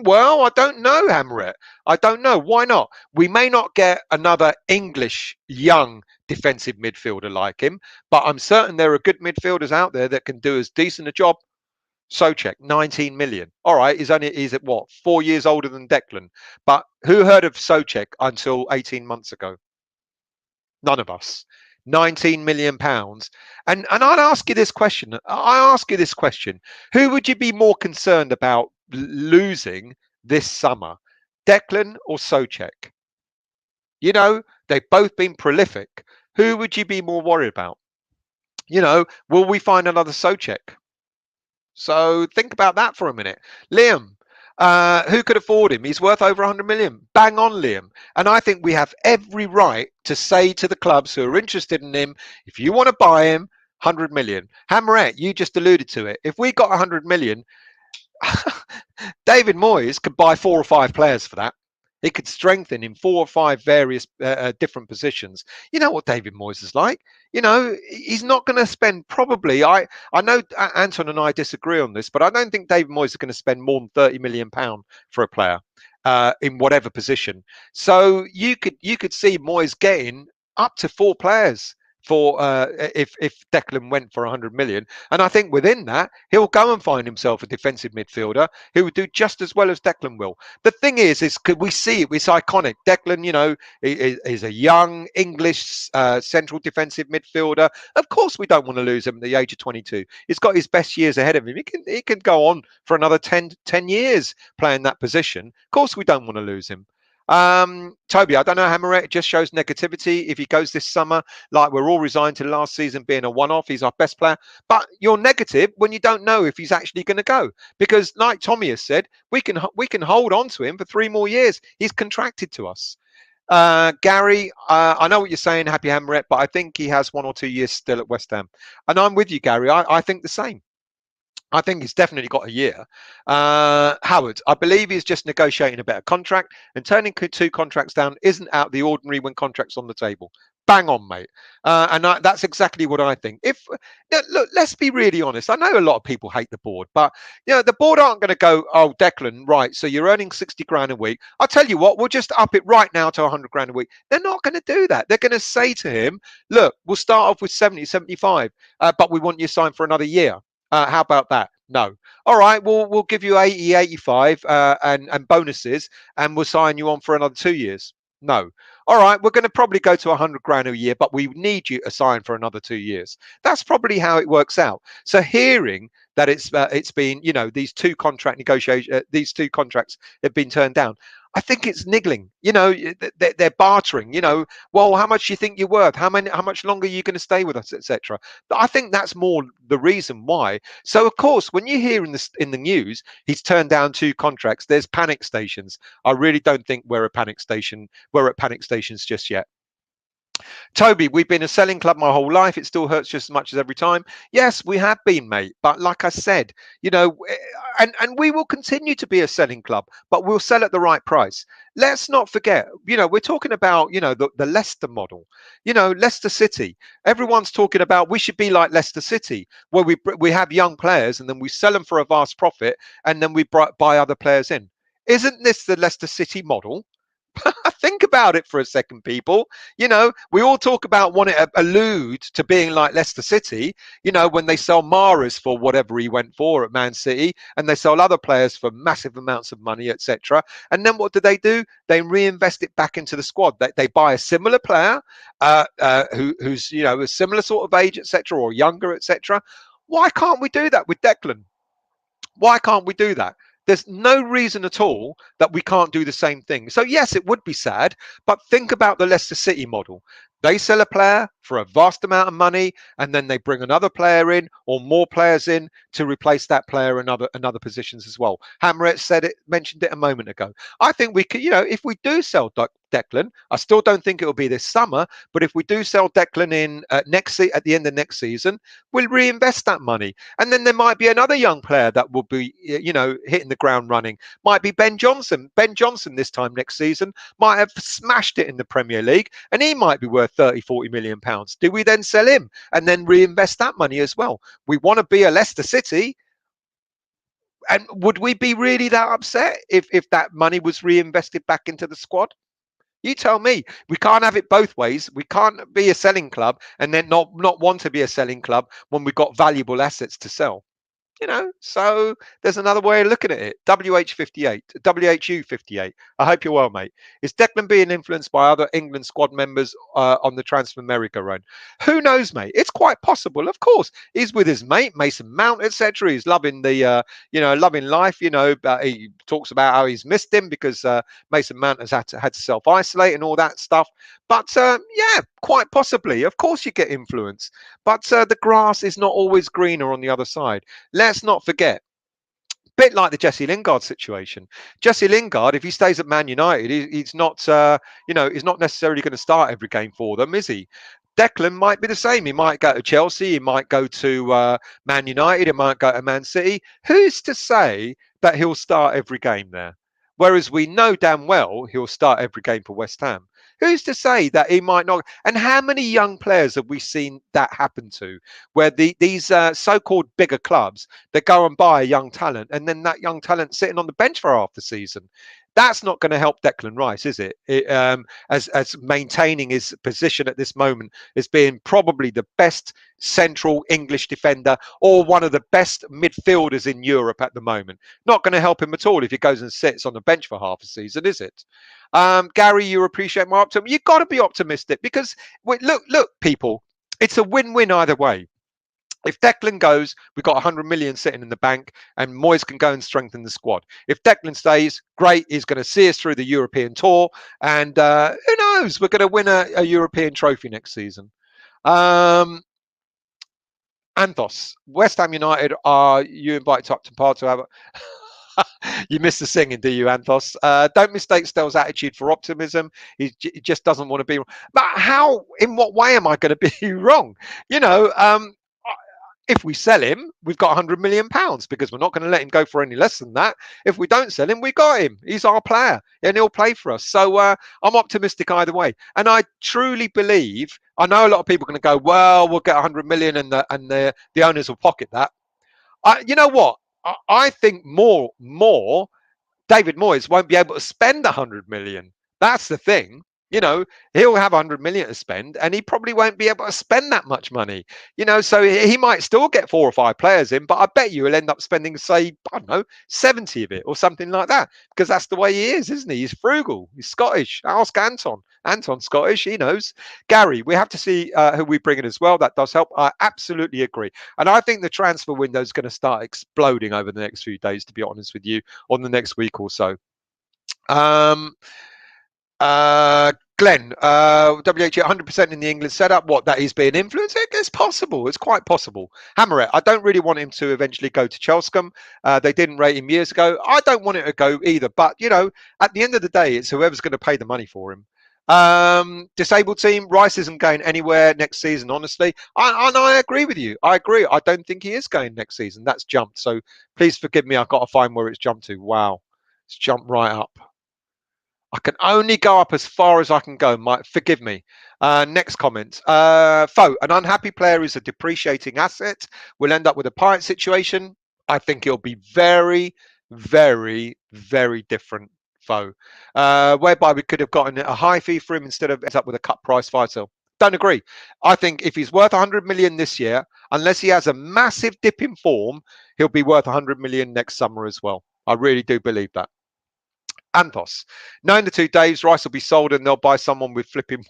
Well, I don't know, Hammerette. I don't know. Why not? We may not get another English young defensive midfielder like him, but I'm certain there are good midfielders out there that can do as decent a job. Souček, 19 million. All right, he's at what, 4 years older than Declan. But who heard of Souček until 18 months ago? None of us. 19 million pounds. And I'd ask you this question. Who would you be more concerned about losing this summer? Declan or Souček? You know, they've both been prolific. Who would you be more worried about? You know, will we find another Souček? So think about that for a minute. Liam, who could afford him? He's worth over 100 million. Bang on, Liam. And I think we have every right to say to the clubs who are interested in him, if you want to buy him, 100 million. Hammerette, you just alluded to it. If we got 100 million, David Moyes could buy 4 or 5 players for that. He could strengthen in 4 or 5 various different positions. You know what David Moyes is like. You know, he's not going to spend probably. I know Anton and I disagree on this, but I don't think David Moyes is going to spend more than £30 million for a player in whatever position. So you could see Moyes getting up to 4 players for if Declan went for 100 million. And I think within that, he'll go and find himself a defensive midfielder who would do just as well as Declan will. The thing is could we see it? It's iconic. Declan, is a young English central defensive midfielder. Of course, we don't want to lose him at the age of 22. He's got his best years ahead of him. He can go on for another 10 years playing that position. Of course, we don't want to lose him. Toby, I don't know, Hammerette, it just shows negativity. If he goes this summer, like we're all resigned to last season being a one-off, he's our best player. But you're negative when you don't know if he's actually going to go, because like Tommy has said, we can hold on to him for 3 more years. He's contracted to us. Gary, I know what you're saying, Happy Hammerette, but I think he has 1 or 2 years still at West Ham, and I'm with you, Gary. I think the same. I think he's definitely got a year. Howard, I believe he's just negotiating a better contract, and turning 2 contracts down isn't out of the ordinary when contracts on the table. Bang on, mate. That's exactly what I think. Look, let's be really honest. I know a lot of people hate the board, but the board aren't going to go, oh, Declan, right, so you're earning 60 grand a week. I'll tell you what, we'll just up it right now to 100 grand a week. They're not going to do that. They're going to say to him, look, we'll start off with 70, 75, but we want you signed for another year. How about that? No. All right, we'll give you 80, 85 and bonuses, and we'll sign you on for another 2 years. No. All right, we're going to probably go to 100 grand a year, but we need you to sign for another 2 years. That's probably how it works out. So hearing that it's been, these 2 contract negotiations, these 2 contracts have been turned down, I think it's niggling. They're bartering. Well, how much do you think you're worth? How much longer are you going to stay with us, etc. But I think that's more the reason why. So of course, when you hear in the news he's turned down 2 contracts, there's panic stations. I really don't think we're at panic stations just yet. Toby, we've been a selling club my whole life. It still hurts just as much as every time. Yes, we have been, mate. But like I said, and we will continue to be a selling club, but we'll sell at the right price. Let's not forget, we're talking about, the Leicester model, Leicester City. Everyone's talking about we should be like Leicester City, where we have young players and then we sell them for a vast profit and then we buy other players in. Isn't this the Leicester City model? Think about it for a second, people. We all talk about wanting to allude to being like Leicester City, when they sell Mahrez for whatever he went for at Man City, and they sell other players for massive amounts of money, etc. And then what do? They reinvest it back into the squad. They buy a similar player who's a similar sort of age, etc., or younger, etc. Why can't we do that with Declan? Why can't we do that? There's no reason at all that we can't do the same thing. So yes, it would be sad, but think about the Leicester City model. They sell a player for a vast amount of money, and then they bring another player in or more players in to replace that player in other positions as well. Hammerett mentioned it a moment ago. I think we could, if we do sell Declan, I still don't think it will be this summer, but if we do sell Declan in at the end of next season, we'll reinvest that money, and then there might be another young player that will be, hitting the ground running. Might be Ben Johnson. Ben Johnson this time next season might have smashed it in the Premier League, and he might be worth 30, 40 million pounds. Do we then sell him and then reinvest that money as well? We want to be a Leicester City. And would we be really that upset if that money was reinvested back into the squad? You tell me. We can't have it both ways. We can't be a selling club and then not want to be a selling club when we've got valuable assets to sell. So there's another way of looking at it. WHU 58. I hope you're well, mate. Is Declan being influenced by other England squad members on the transfer merry-go-round? Who knows, mate? It's quite possible. Of course, he's with his mate Mason Mount, etc. He's loving loving life. He talks about how he's missed him because Mason Mount has had to self-isolate and all that stuff. But yeah, quite possibly. Of course, you get influence, but the grass is not always greener on the other side. Let's not forget, bit like the Jesse Lingard situation. Jesse Lingard, if he stays at Man United, he's not, he's not necessarily going to start every game for them, is he? Declan might be the same. He might go to Chelsea. He might go to Man United. He might go to Man City. Who's to say that he'll start every game there? Whereas we know damn well he'll start every game for West Ham. Who's to say that he might not? And how many young players have we seen that happen to, where these so-called bigger clubs, they go and buy a young talent, and then that young talent sitting on the bench for half the season? That's not going to help Declan Rice, is it? As maintaining his position at this moment as being probably the best central English defender or one of the best midfielders in Europe at the moment. Not going to help him at all if he goes and sits on the bench for half a season, is it? Gary, you appreciate my optimism. You've got to be optimistic because look, people, it's a win-win either way. If Declan goes, we've got 100 million sitting in the bank, and Moyes can go and strengthen the squad. If Declan stays, great. He's going to see us through the European tour, and who knows? We're going to win a European trophy next season. Anthos, West Ham United, are you invited to Upton Park to have a... You missed the singing, do you, Anthos? Don't mistake Stell's attitude for optimism. He just doesn't want to be wrong. But how, in what way am I going to be wrong? You know, if we sell him, we've got £100 million because we're not going to let him go for any less than that. If we don't sell him, we got him. He's our player and he'll play for us. So I'm optimistic either way. And I truly believe, I know a lot of people are going to go, well, we'll get 100 million and the owners will pocket that. You know what? I think more David Moyes won't be able to spend 100 million. That's the thing. You know, he'll have 100 million to spend and he probably won't be able to spend that much money. You know, so he might still get 4 or 5 players in, but I bet you he'll end up spending, say, I don't know, 70 of it or something like that, because that's the way he is, isn't he? He's frugal. He's Scottish. Ask Anton. Anton's Scottish. He knows. Gary, we have to see who we bring in as well. That does help. I absolutely agree. And I think the transfer window is going to start exploding over the next few days, to be honest with you, on the next week or so. Glenn, WH 100% in the England setup. What, that he's being influenced? It's possible. It's quite possible. Hammerette, I don't really want him to eventually go to Chelsea. They didn't rate him years ago. I don't want it to go either. But, you know, at the end of the day, it's whoever's going to pay the money for him. Disabled team, Rice isn't going anywhere next season, honestly. And I agree with you. I agree. I don't think he is going next season. That's jumped. So please forgive me. I've got to find where it's jumped to. Wow. It's jumped right up. I can only go up as far as I can go. Forgive me. Next comment. Foe, an unhappy player is a depreciating asset. We'll end up with a pirate situation. I think it'll be very, very, very different, Foe. Whereby we could have gotten a high fee for him instead of end up with a cut price fire sale. Don't agree. I think if he's worth 100 million this year, unless he has a massive dip in form, he'll be worth 100 million next summer as well. I really do believe that. Anthos, knowing the 2 Daves, Rice will be sold and they'll buy someone with flipping.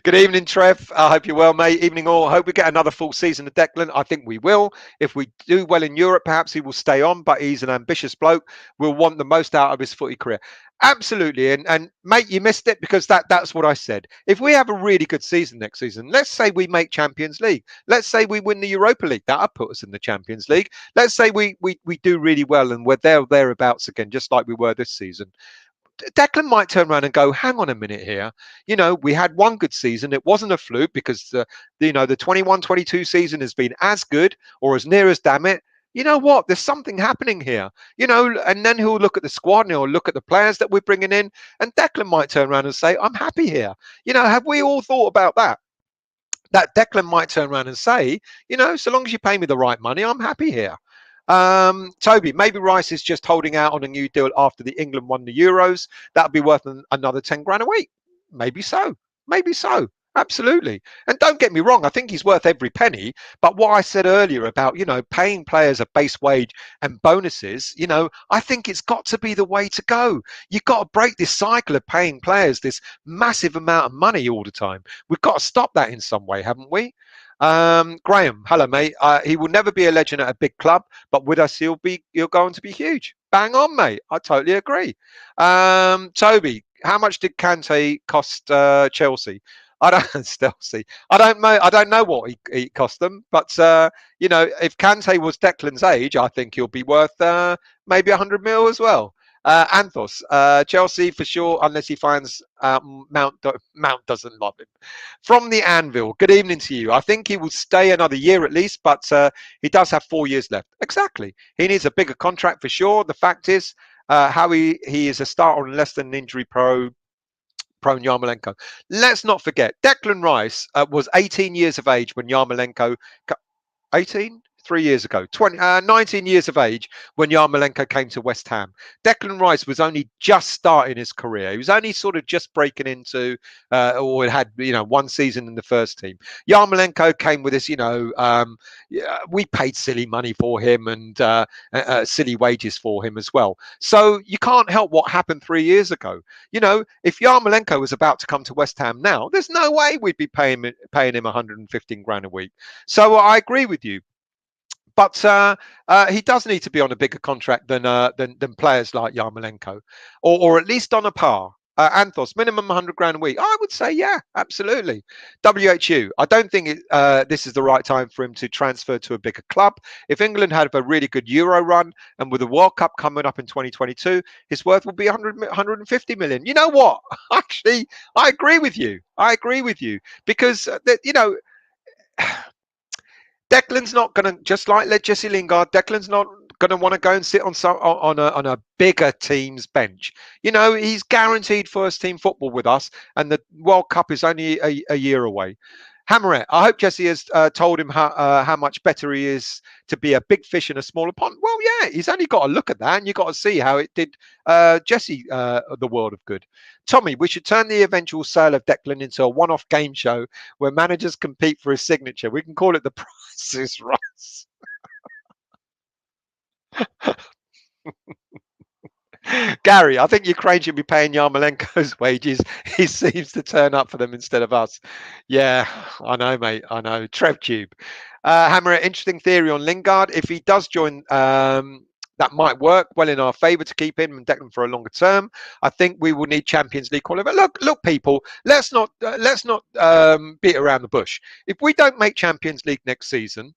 Good evening, Trev. I hope you're well, mate. Evening all. I hope we get another full season of Declan. I think we will. If we do well in Europe, perhaps he will stay on, but he's an ambitious bloke. We'll want the most out of his footy career. Absolutely. And mate, you missed it because that's what I said. If we have a really good season next season, let's say we make Champions League. Let's say we win the Europa League. That'll put us in the Champions League. Let's say we do really well and we're thereabouts again, just like we were this season. Declan might turn around and go, hang on a minute here. You know, we had one good season. It wasn't a fluke because, the 21-22 season has been as good or as near as damn it. You know what? There's something happening here, you know, and then he'll look at the squad and he'll look at the players that we're bringing in. And Declan might turn around and say, I'm happy here. You know, have we all thought about that? That Declan might turn around and say, you know, so long as you pay me the right money, I'm happy here. Toby, maybe Rice is just holding out on a new deal after the England won the Euros. That'll be worth another 10 grand a week. Maybe so. Maybe so. Absolutely. And don't get me wrong, I think he's worth every penny. But what I said earlier about, you know, paying players a base wage and bonuses, you know, I think it's got to be the way to go. You've got to break this cycle of paying players this massive amount of money all the time. We've got to stop that in some way, haven't we? Graham, hello, mate. He will never be a legend at a big club, but with us, he'll going to be huge. Bang on, mate. I totally agree. Toby, how much did Kante cost Chelsea? I don't know what he cost them, but you know, if Kante was Declan's age, I think he'll be worth maybe 100 mil as well. Anthos, Chelsea for sure, unless he finds Mount doesn't love him. From the Anvil, good evening to you. I think he will stay another year at least, but he does have 4 years left. Exactly. He needs a bigger contract for sure. The fact is, how he is a starter on less than an injury prone Yarmolenko. Let's not forget, Declan Rice was 18 years of age when Yarmolenko... 18? 3 years ago, 19 years of age when Yarmolenko came to West Ham. Declan Rice was only just starting his career. He was only sort of just breaking into, or had, one season in the first team. Yarmolenko came with this, we paid silly money for him and silly wages for him as well. So you can't help what happened 3 years ago. If Yarmolenko was about to come to West Ham now, there's no way we'd be paying him 115 grand a week. So I agree with you. But he does need to be on a bigger contract than players like Yarmolenko, or at least on a par. Anthos, minimum 100 grand a week. I would say, yeah, absolutely. WHU, I don't think this is the right time for him to transfer to a bigger club. If England had a really good Euro run and with the World Cup coming up in 2022, his worth will be 150 million. You know what? Actually, I agree with you. Because, Declan's not going to, just like Jesse Lingard, Declan's not going to want to go and sit on a bigger team's bench. He's guaranteed first team football with us, and the World Cup is only a year away. Hammerette, I hope Jesse has told him how much better he is to be a big fish in a smaller pond. Well, yeah, he's only got to look at that, and you've got to see how it did Jesse the world of good. Tommy, we should turn the eventual sale of Declan into a one-off game show where managers compete for his signature. We can call it the Price is Right. Gary, I think Ukraine should be paying Yarmolenko's wages. He seems to turn up for them instead of us. Yeah, I know, mate. I know. TrevTube. Hammer, interesting theory on Lingard. If he does join, that might work well in our favour to keep him and Declan for a longer term. I think we will need Champions League quality. Look, people. Let's not beat around the bush. If we don't make Champions League next season,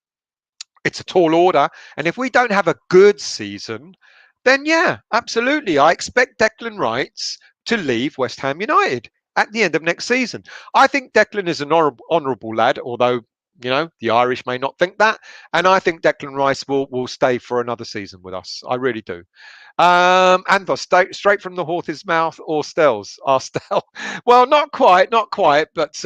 it's a tall order. And if we don't have a good season, then yeah, absolutely. I expect Declan Rice to leave West Ham United at the end of next season. I think Declan is an honourable lad, although, the Irish may not think that. And I think Declan Rice will stay for another season with us. I really do. Anthos, straight from the horse's mouth or Stells? Well, not quite, but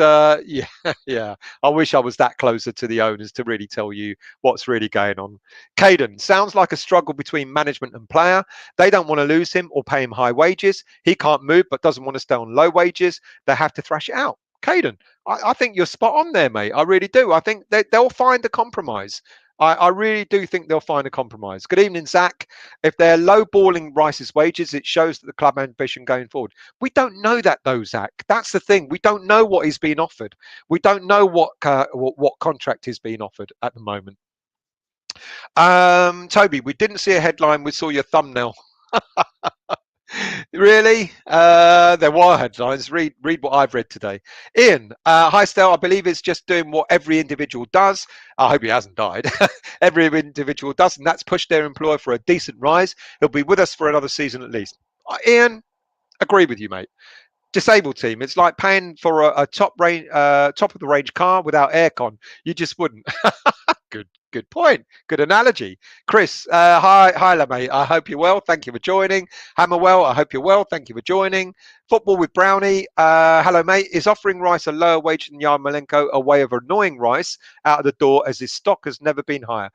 yeah. I wish I was that closer to the owners to really tell you what's really going on. Caden, sounds like a struggle between management and player. They don't want to lose him or pay him high wages. He can't move but doesn't want to stay on low wages. They have to thrash it out. Caden, I think you're spot on there, mate. I really do. I think they'll find a compromise. I really do think they'll find a compromise. Good evening, Zach. If they're lowballing Rice's wages, it shows that the club ambition going forward. We don't know that, though, Zach. That's the thing. We don't know what he's being offered. We don't know what contract is being offered at the moment. Toby, we didn't see a headline. We saw your thumbnail. Really? There were headlines. Read what I've read today. Ian, hi Stel. I believe it's just doing what every individual does. I hope he hasn't died. Every individual does, and that's push their employer for a decent rise. He'll be with us for another season at least. Ian, agree with you, mate. Disabled team. It's like paying for a top of the range car without aircon. You just wouldn't. Good point. Good analogy. Chris, hi, mate. I hope you're well. Thank you for joining. Hammerwell, I hope you're well. Thank you for joining. Football with Brownie. Hello, mate. Is offering Rice a lower wage than Yarmolenko a way of annoying Rice out of the door as his stock has never been higher?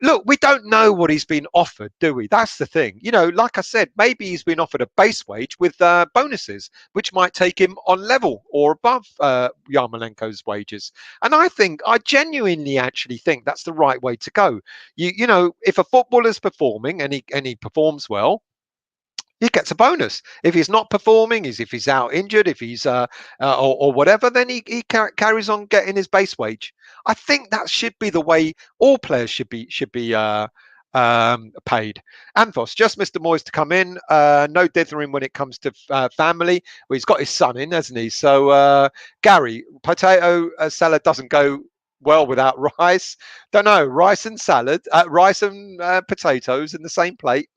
Look, we don't know what he's been offered, do we? That's the thing. Like I said, maybe he's been offered a base wage with bonuses, which might take him on level or above Yarmolenko's wages. And I genuinely actually think that's the right way to go. If a footballer's performing and he performs well, he gets a bonus. If he's not performing, if he's out injured, if he's or whatever, then he carries on getting his base wage. I think that should be the way all players should be paid. Anthos, just Mr. Moyes to come in. No dithering when it comes to family. Well, he's got his son in, hasn't he? So Gary, potato salad doesn't go well without rice. Don't know. Rice and potatoes in the same plate.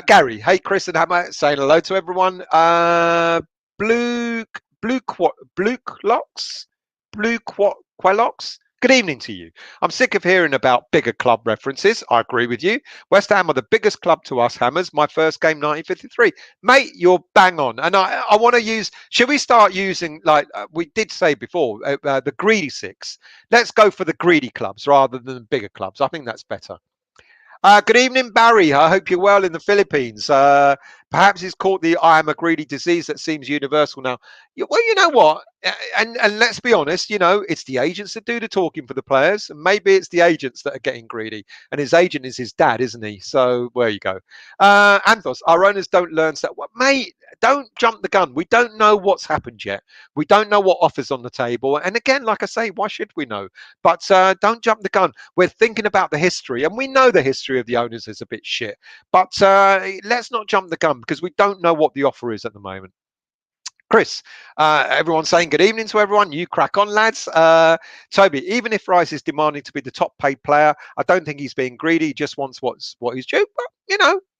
Gary, hey Chris and Hammer, saying hello to everyone. Blue Quelox. Good Good evening to you. I'm sick of hearing about bigger club references. I agree with you. West Ham are the biggest club to us, Hammers. My first game, 1953. Mate, you're bang on. And I want to use, should we start using, like we did say before, the greedy six? Let's go for the greedy clubs rather than the bigger clubs. I think that's better. Good evening, Barry. I hope you're well in the Philippines. Perhaps he's caught the I am a greedy disease that seems universal now. Well, you know what? And let's be honest, it's the agents that do the talking for the players. And maybe it's the agents that are getting greedy. And his agent is his dad, isn't he? So there you go. Anthos, our owners don't learn stuff. Well, mate, don't jump the gun. We don't know what's happened yet. We don't know what offers on the table. And again, like I say, why should we know? But don't jump the gun. We're thinking about the history, and we know the history of the owners is a bit shit. But let's not jump the gun because we don't know what the offer is at the moment. Chris, everyone's saying good evening to everyone. You crack on, lads. Toby, even if Rice is demanding to be the top paid player, I don't think he's being greedy. He just wants what he's due. But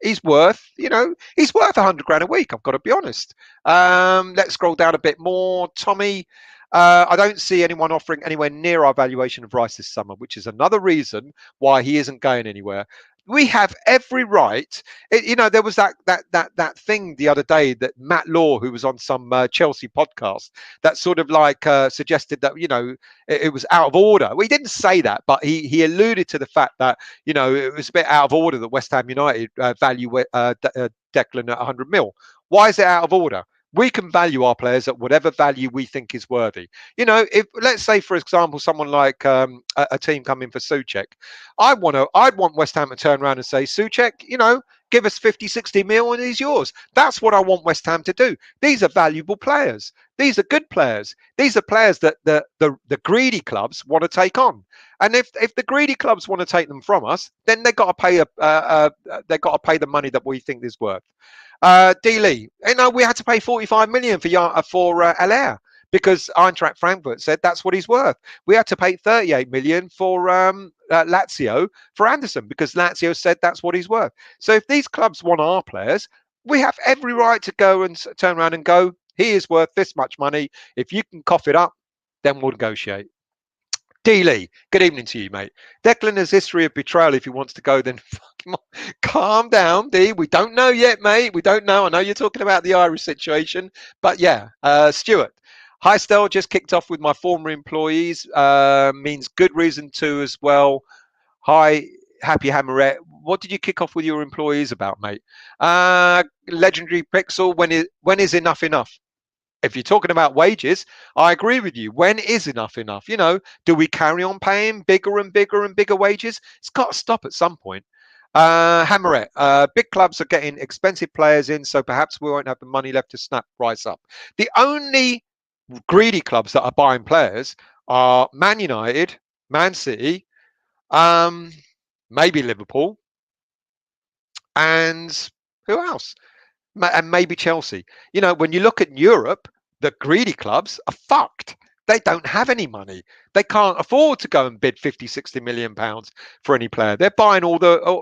he's worth 100 grand a week. I've got to be honest. Let's scroll down a bit more. Tommy, I don't see anyone offering anywhere near our valuation of Rice this summer, which is another reason why he isn't going anywhere. We have every right. There was that thing the other day that Matt Law, who was on some Chelsea podcast, that sort of like suggested that it was out of order. Well, he didn't say that, but he alluded to the fact that it was a bit out of order that West Ham United value Declan at 100 mil. Why is it out of order? We can value our players at whatever value we think is worthy. If let's say, for example, someone like a team coming for Souček, I'd want West Ham to turn around and say, Souček, give us 50, 60 mil and he's yours. That's what I want West Ham to do. These are valuable players. These are good players. These are players that the greedy clubs want to take on. And if the greedy clubs want to take them from us, then they've got to pay the money that we think is worth. D. Lee, we had to pay 45 million for Allaire because Eintracht Frankfurt said that's what he's worth. We had to pay 38 million for Lazio for Anderson because Lazio said that's what he's worth. So if these clubs want our players, we have every right to go and turn around and go, he is worth this much money. If you can cough it up, then we'll negotiate. D. Lee, good evening to you, mate. Declan has history of betrayal. If he wants to go, then calm down, D. We don't know yet, mate. We don't know. I know you're talking about the Irish situation, but yeah. Stuart, hi, Stel. Just kicked off with my former employees. Means good reason to as well. Hi, Happy Hammerette. What did you kick off with your employees about, mate? Legendary Pixel. When is enough enough? If you're talking about wages, I agree with you. When is enough enough? Do we carry on paying bigger and bigger and bigger wages? It's got to stop at some point. Hammerette, big clubs are getting expensive players in, so perhaps we won't have the money left to snap Rice up. The only greedy clubs that are buying players are Man United, Man City, maybe Liverpool, and who else? And maybe Chelsea. When you look at Europe, the greedy clubs are fucked. They don't have any money. They can't afford to go and bid 50, 60 million pounds for any player. They're buying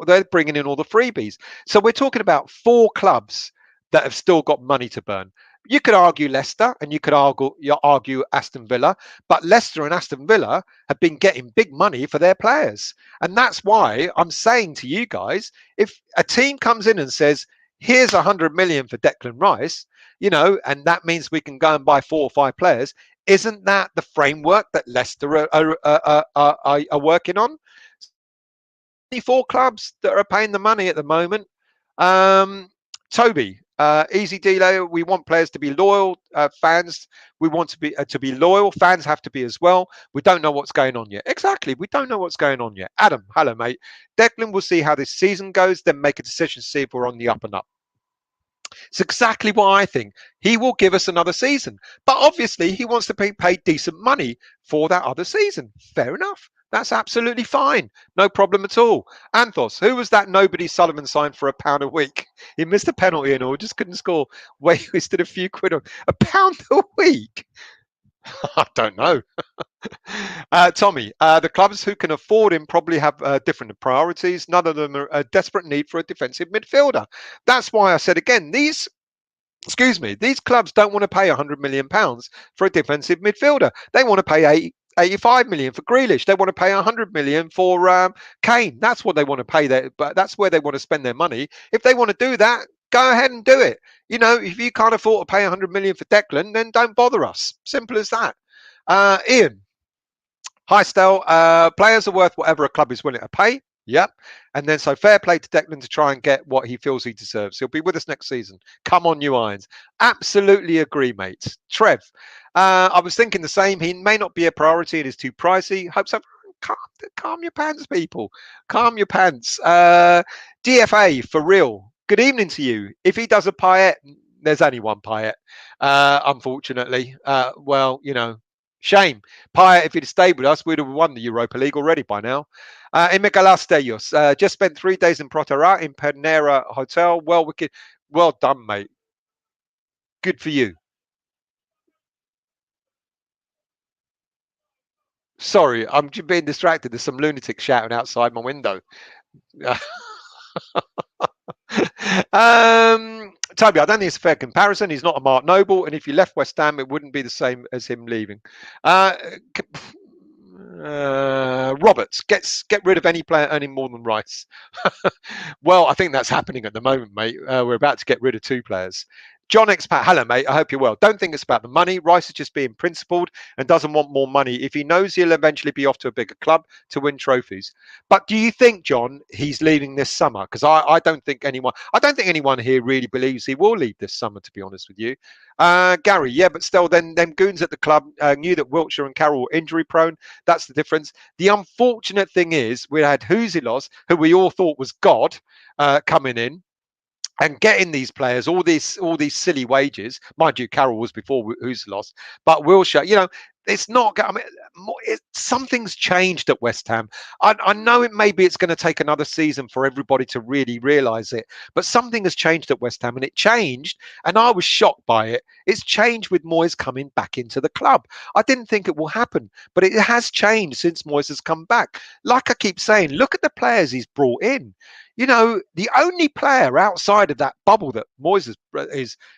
they're bringing in all the freebies. So we're talking about 4 clubs that have still got money to burn. You could argue Leicester and you could argue Aston Villa, but Leicester and Aston Villa have been getting big money for their players. And that's why I'm saying to you guys, if a team comes in and says, here's 100 million for Declan Rice, and that means we can go and buy 4 or 5 players. Isn't that the framework that Leicester are working on? 4 clubs that are paying the money at the moment. Toby, easy dealer. We want players to be loyal. Fans, we want to be loyal. Fans have to be as well. We don't know what's going on yet. Exactly, we don't know what's going on yet. Adam, hello, mate. Declan, we'll see how this season goes, then make a decision to see if we're on the up and up. It's exactly what I think. He will give us another season, but obviously he wants to be paid decent money for that other season. Fair enough. That's absolutely fine. No problem at all. Anthos, who was that nobody Sullivan signed for £1 a week? He missed a penalty and all, just couldn't score. Wasted a few quid on £1 a week. I don't know. Tommy, the clubs who can afford him probably have different priorities. None of them are a desperate need for a defensive midfielder. That's why I said again, these clubs don't want to pay £100 million for a defensive midfielder. They want to pay 85 million for Grealish. They want to pay 100 million for Kane. That's what they want to pay. But that's where they want to spend their money. If they want to do that, go ahead and do it. If you can't afford to pay 100 million for Declan, then don't bother us. Simple as that. Ian. Hi, Stel. Players are worth whatever a club is willing to pay. Yep. And then so fair play to Declan to try and get what he feels he deserves. He'll be with us next season. Come on, you Irons. Absolutely agree, mate. Trev, I was thinking the same. He may not be a priority. It is too pricey. Hope so. Calm your pants, people. Calm your pants. DFA, for real. Good evening to you. If he does a Payet, there's only one Payet, unfortunately. Shame. Payet, if he'd stayed with us, we'd have won the Europa League already by now. Imegalasteos, just spent 3 days in Protera in Panera Hotel. Well done, mate. Good for you. Sorry, I'm just being distracted. There's some lunatic shouting outside my window. Toby, I don't think it's a fair comparison. He's not a Mark Noble, and if you left West Ham, it wouldn't be the same as him leaving. Roberts, get rid of any player earning more than Rice. Well, I think that's happening at the moment, mate. We're about to get rid of 2 players. John Expat, hello, mate. I hope you're well. Don't think it's about the money. Rice is just being principled and doesn't want more money if he knows he'll eventually be off to a bigger club to win trophies. But do you think, John, he's leaving this summer? Because I don't think anyone here really believes he will leave this summer, to be honest with you. Gary, yeah, but still, then them goons at the club knew that Wiltshire and Carroll were injury prone. That's the difference. The unfortunate thing is we had Huzilos, who we all thought was God, coming in and getting these players all these silly wages. Mind you, Carroll was before Huzilos, but Wilshere, it's not. I mean, something's changed at West Ham. I know it's going to take another season for everybody to really realise it, but something has changed at West Ham, and it changed, and I was shocked by it. It's changed with Moyes coming back into the club. I didn't think it will happen, but it has changed since Moyes has come back. Like I keep saying, look at the players he's brought in. The only player outside of that bubble that Moyes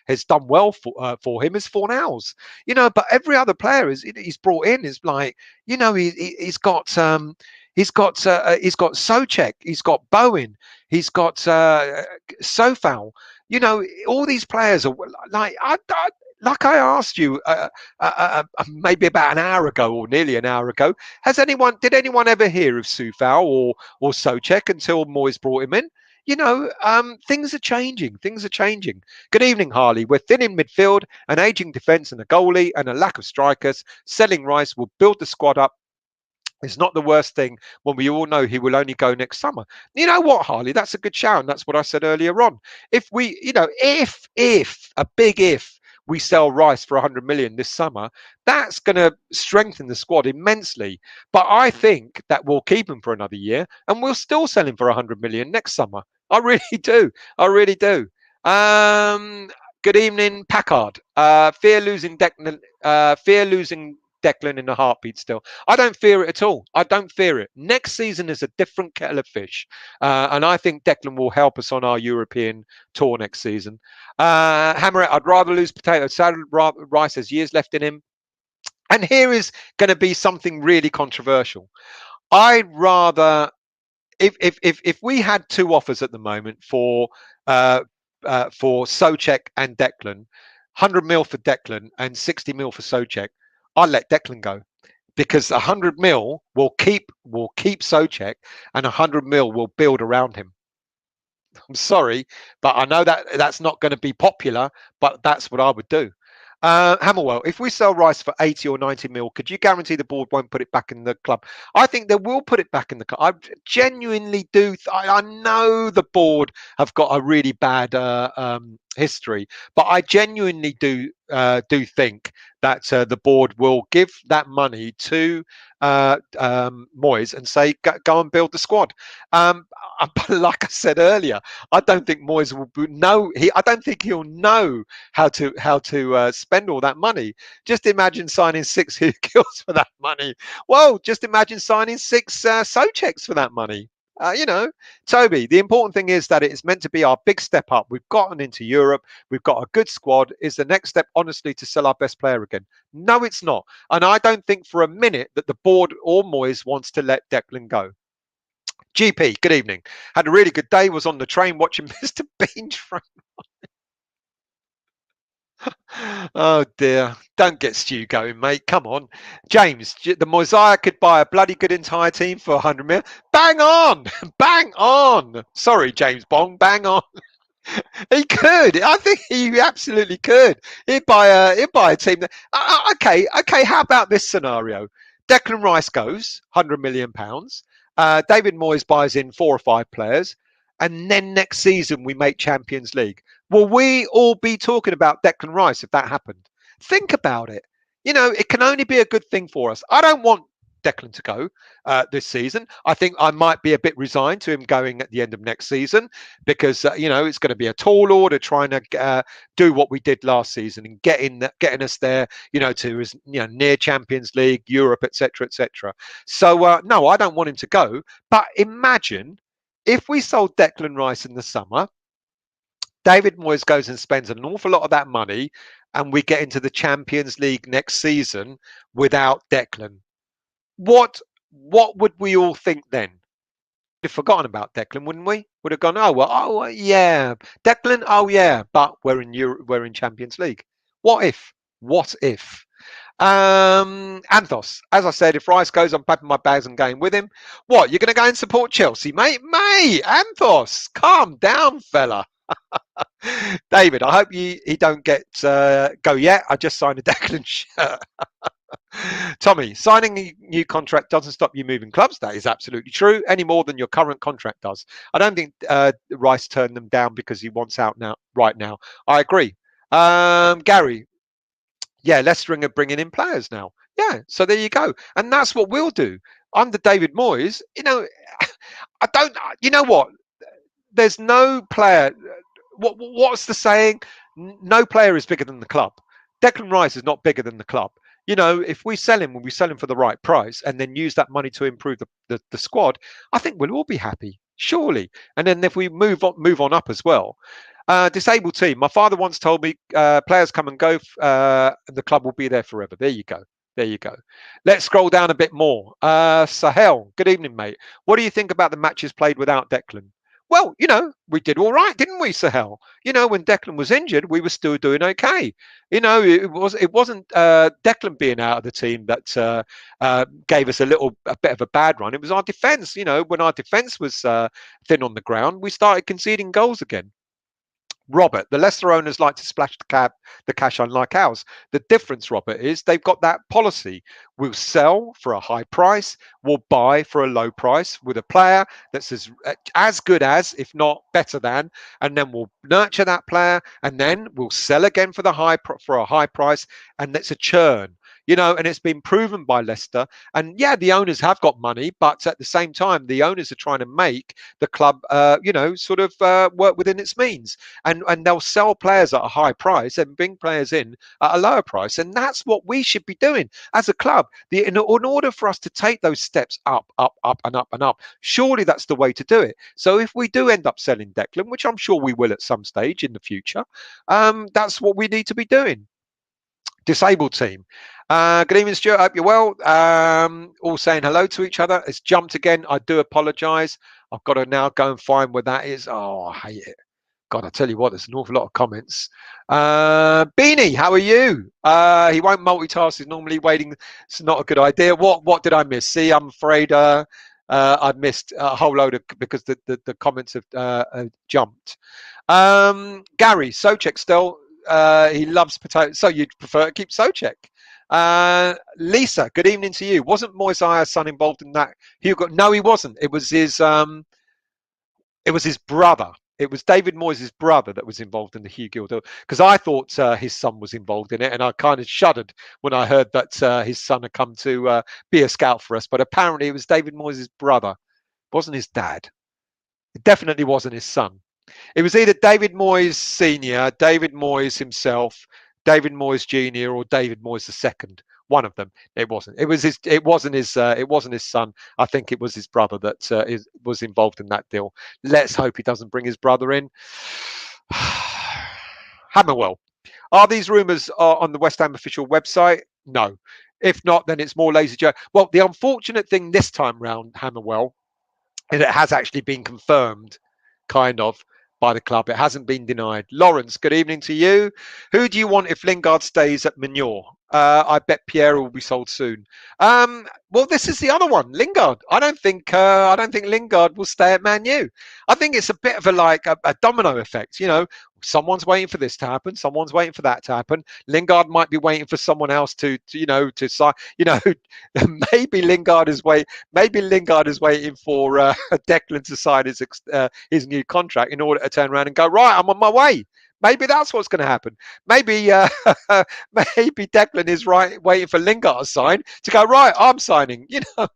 has done well for him is Fornals. But every other player he's brought in is like, he's got Souček, he's got Bowen, he's got Sofal. All these players are like like I asked you maybe about an hour ago or nearly an hour ago. Did anyone ever hear of Sufal or Souček until Moyes brought him in? Things are changing. Things are changing. Good evening, Harley. We're thin in midfield, an aging defence and a goalie and a lack of strikers. Selling Rice will build the squad up. It's not the worst thing when we all know he will only go next summer. You know what, Harley? That's a good shout, and that's what I said earlier on. If we, if a big if we sell Rice for 100 million this summer, that's going to strengthen the squad immensely. But I think that we'll keep him for another year, and we'll still sell him for 100 million next summer. I really do. I really do. Good evening, Packard. Fear losing Declan. Fear losing Declan in a heartbeat still. I don't fear it at all. I don't fear it. Next season is a different kettle of fish. And I think Declan will help us on our European tour next season. Hammer it, I'd rather lose potato salad. Rice has years left in him. And here is going to be something really controversial. I'd rather, if we had 2 offers at the moment for Souček and Declan, 100 mil for Declan and 60 mil for Souček, I'll let Declan go, because 100 mil will keep Souček and 100 mil will build around him. I'm sorry, but I know that's not going to be popular, but that's what I would do. Hammerwell, if we sell Rice for 80 or 90 mil, could you guarantee the board won't put it back in the club? I think they will put it back in the club. I genuinely do. I know the board have got a really bad history, but I genuinely do think that the board will give that money to Moyes and say, go and build the squad. But like I said earlier, I don't think Moyes will know. I don't think he'll know how to spend all that money. Just imagine signing 6 kills for that money. Well, just imagine signing 6 Součeks for that money. Toby, the important thing is that it's meant to be our big step up. We've gotten into Europe. We've got a good squad. Is the next step, honestly, to sell our best player again? No, it's not. And I don't think for a minute that the board or Moyes wants to let Declan go. GP, good evening. Had a really good day. Was on the train watching Mr. Bean. Oh dear. Don't get Stu going, mate. Come on. James, the Mosiah could buy a bloody good entire team for 100 mil. Bang on. Bang on. Sorry, James Bond. Bang on. He could. I think he absolutely could. He'd buy a team. Okay. How about this scenario? Declan Rice goes, £100 million. David Moyes buys in 4 or 5 players, and then next season we make Champions League. Will we all be talking about Declan Rice if that happened? Think about it. It can only be a good thing for us. I don't want Declan to go this season. I think I might be a bit resigned to him going at the end of next season because it's going to be a tall order trying to do what we did last season and getting us there, to near Champions League, Europe, etc., etc. So no, I don't want him to go. But imagine if we sold Declan Rice in the summer. David Moyes goes and spends an awful lot of that money, and we get into the Champions League next season without Declan. What would we all think then? We'd have forgotten about Declan, wouldn't we? Would have gone, oh yeah, Declan, oh yeah, but we're in Champions League. What if? What if? Anthos, as I said, if Rice goes, I'm packing my bags and going with him. What? You're going to go and support Chelsea, mate? Mate, Anthos, calm down, fella. David, I hope he don't get go yet. I just signed a Declan shirt. Tommy, signing a new contract doesn't stop you moving clubs. That is absolutely true, any more than your current contract does. I don't think Rice turned them down because he wants out now. Right now, I agree. Gary, yeah, Leicester are bringing in players now. Yeah, so there you go, and that's what we'll do under David Moyes. I don't. You know what? There's no player. What's the saying? No player is bigger than the club. Declan Rice is not bigger than the club. If we sell him, when we sell him for the right price and then use that money to improve the squad, I think we'll all be happy, surely. And then if we move on up as well. Disabled team. My father once told me players come and go, and the club will be there forever. There you go. There you go. Let's scroll down a bit more. Sahel, good evening, mate. What do you think about the matches played without Declan? Well, we did all right, didn't we, Sahel? When Declan was injured, we were still doing okay. It wasn't Declan being out of the team that gave us a bit of a bad run. It was our defence. When our defence was thin on the ground, we started conceding goals again. Robert, the Leicester owners like to splash the cash unlike ours. The difference, Robert, is they've got that policy. We'll sell for a high price, we'll buy for a low price with a player that's as good as, if not better than, and then we'll nurture that player, and then we'll sell again for a high price, and it's a churn. And it's been proven by Leicester. And yeah, the owners have got money, but at the same time, the owners are trying to make the club, work within its means. And they'll sell players at a high price and bring players in at a lower price. And that's what we should be doing as a club. In order for us to take those steps up, and up and up, surely that's the way to do it. So if we do end up selling Declan, which I'm sure we will at some stage in the future, that's what we need to be doing. Disabled team. Good evening, Stuart. Hope you're well. All saying hello to each other. It's jumped again. I do apologise. I've got to now go and find where that is. Oh, I hate it. God, I tell you what, there's an awful lot of comments. Beanie, how are you? He won't multitask. He's normally waiting. It's not a good idea. What did I miss? See, I'm afraid I've missed a whole load because the comments have jumped. Gary, Socek still. He loves potatoes. So you'd prefer to keep Socek. Lisa, good evening to you. Wasn't Moyes' son involved in that? Hugo? No, he wasn't. It was his brother. It was David Moyes' brother that was involved in the Hugo deal, because I thought his son was involved in it, and I kind of shuddered when I heard that his son had come to be a scout for us. But apparently, it was David Moyes' brother. It wasn't his dad. It definitely wasn't his son. It was either David Moyes Senior, David Moyes himself, David Moyes Junior, or David Moyes II. One of them. It wasn't. It was his. It wasn't his. It wasn't his son. I think it was his brother that was involved in that deal. Let's hope he doesn't bring his brother in. Hammerwell. Are these rumours on the West Ham official website? No. If not, then it's more lazy joke. Well, the unfortunate thing this time round, Hammerwell, is it has actually been confirmed, kind of, by the club. It hasn't been denied. Lawrence, good evening to you. Who do you want if Lingard stays at Manure? I bet Pierre will be sold soon. Well, this is the other one, Lingard. I don't think Lingard will stay at Man U. I think it's a bit of a domino effect. You know, someone's waiting for this to happen. Someone's waiting for that to happen. Lingard might be waiting for someone else to sign. You know, maybe Lingard is waiting for Declan to sign his new contract in order to turn around and go, right, I'm on my way. Maybe that's what's going to happen. Maybe maybe Declan is waiting for Lingard to sign to go, right, I'm signing. You know,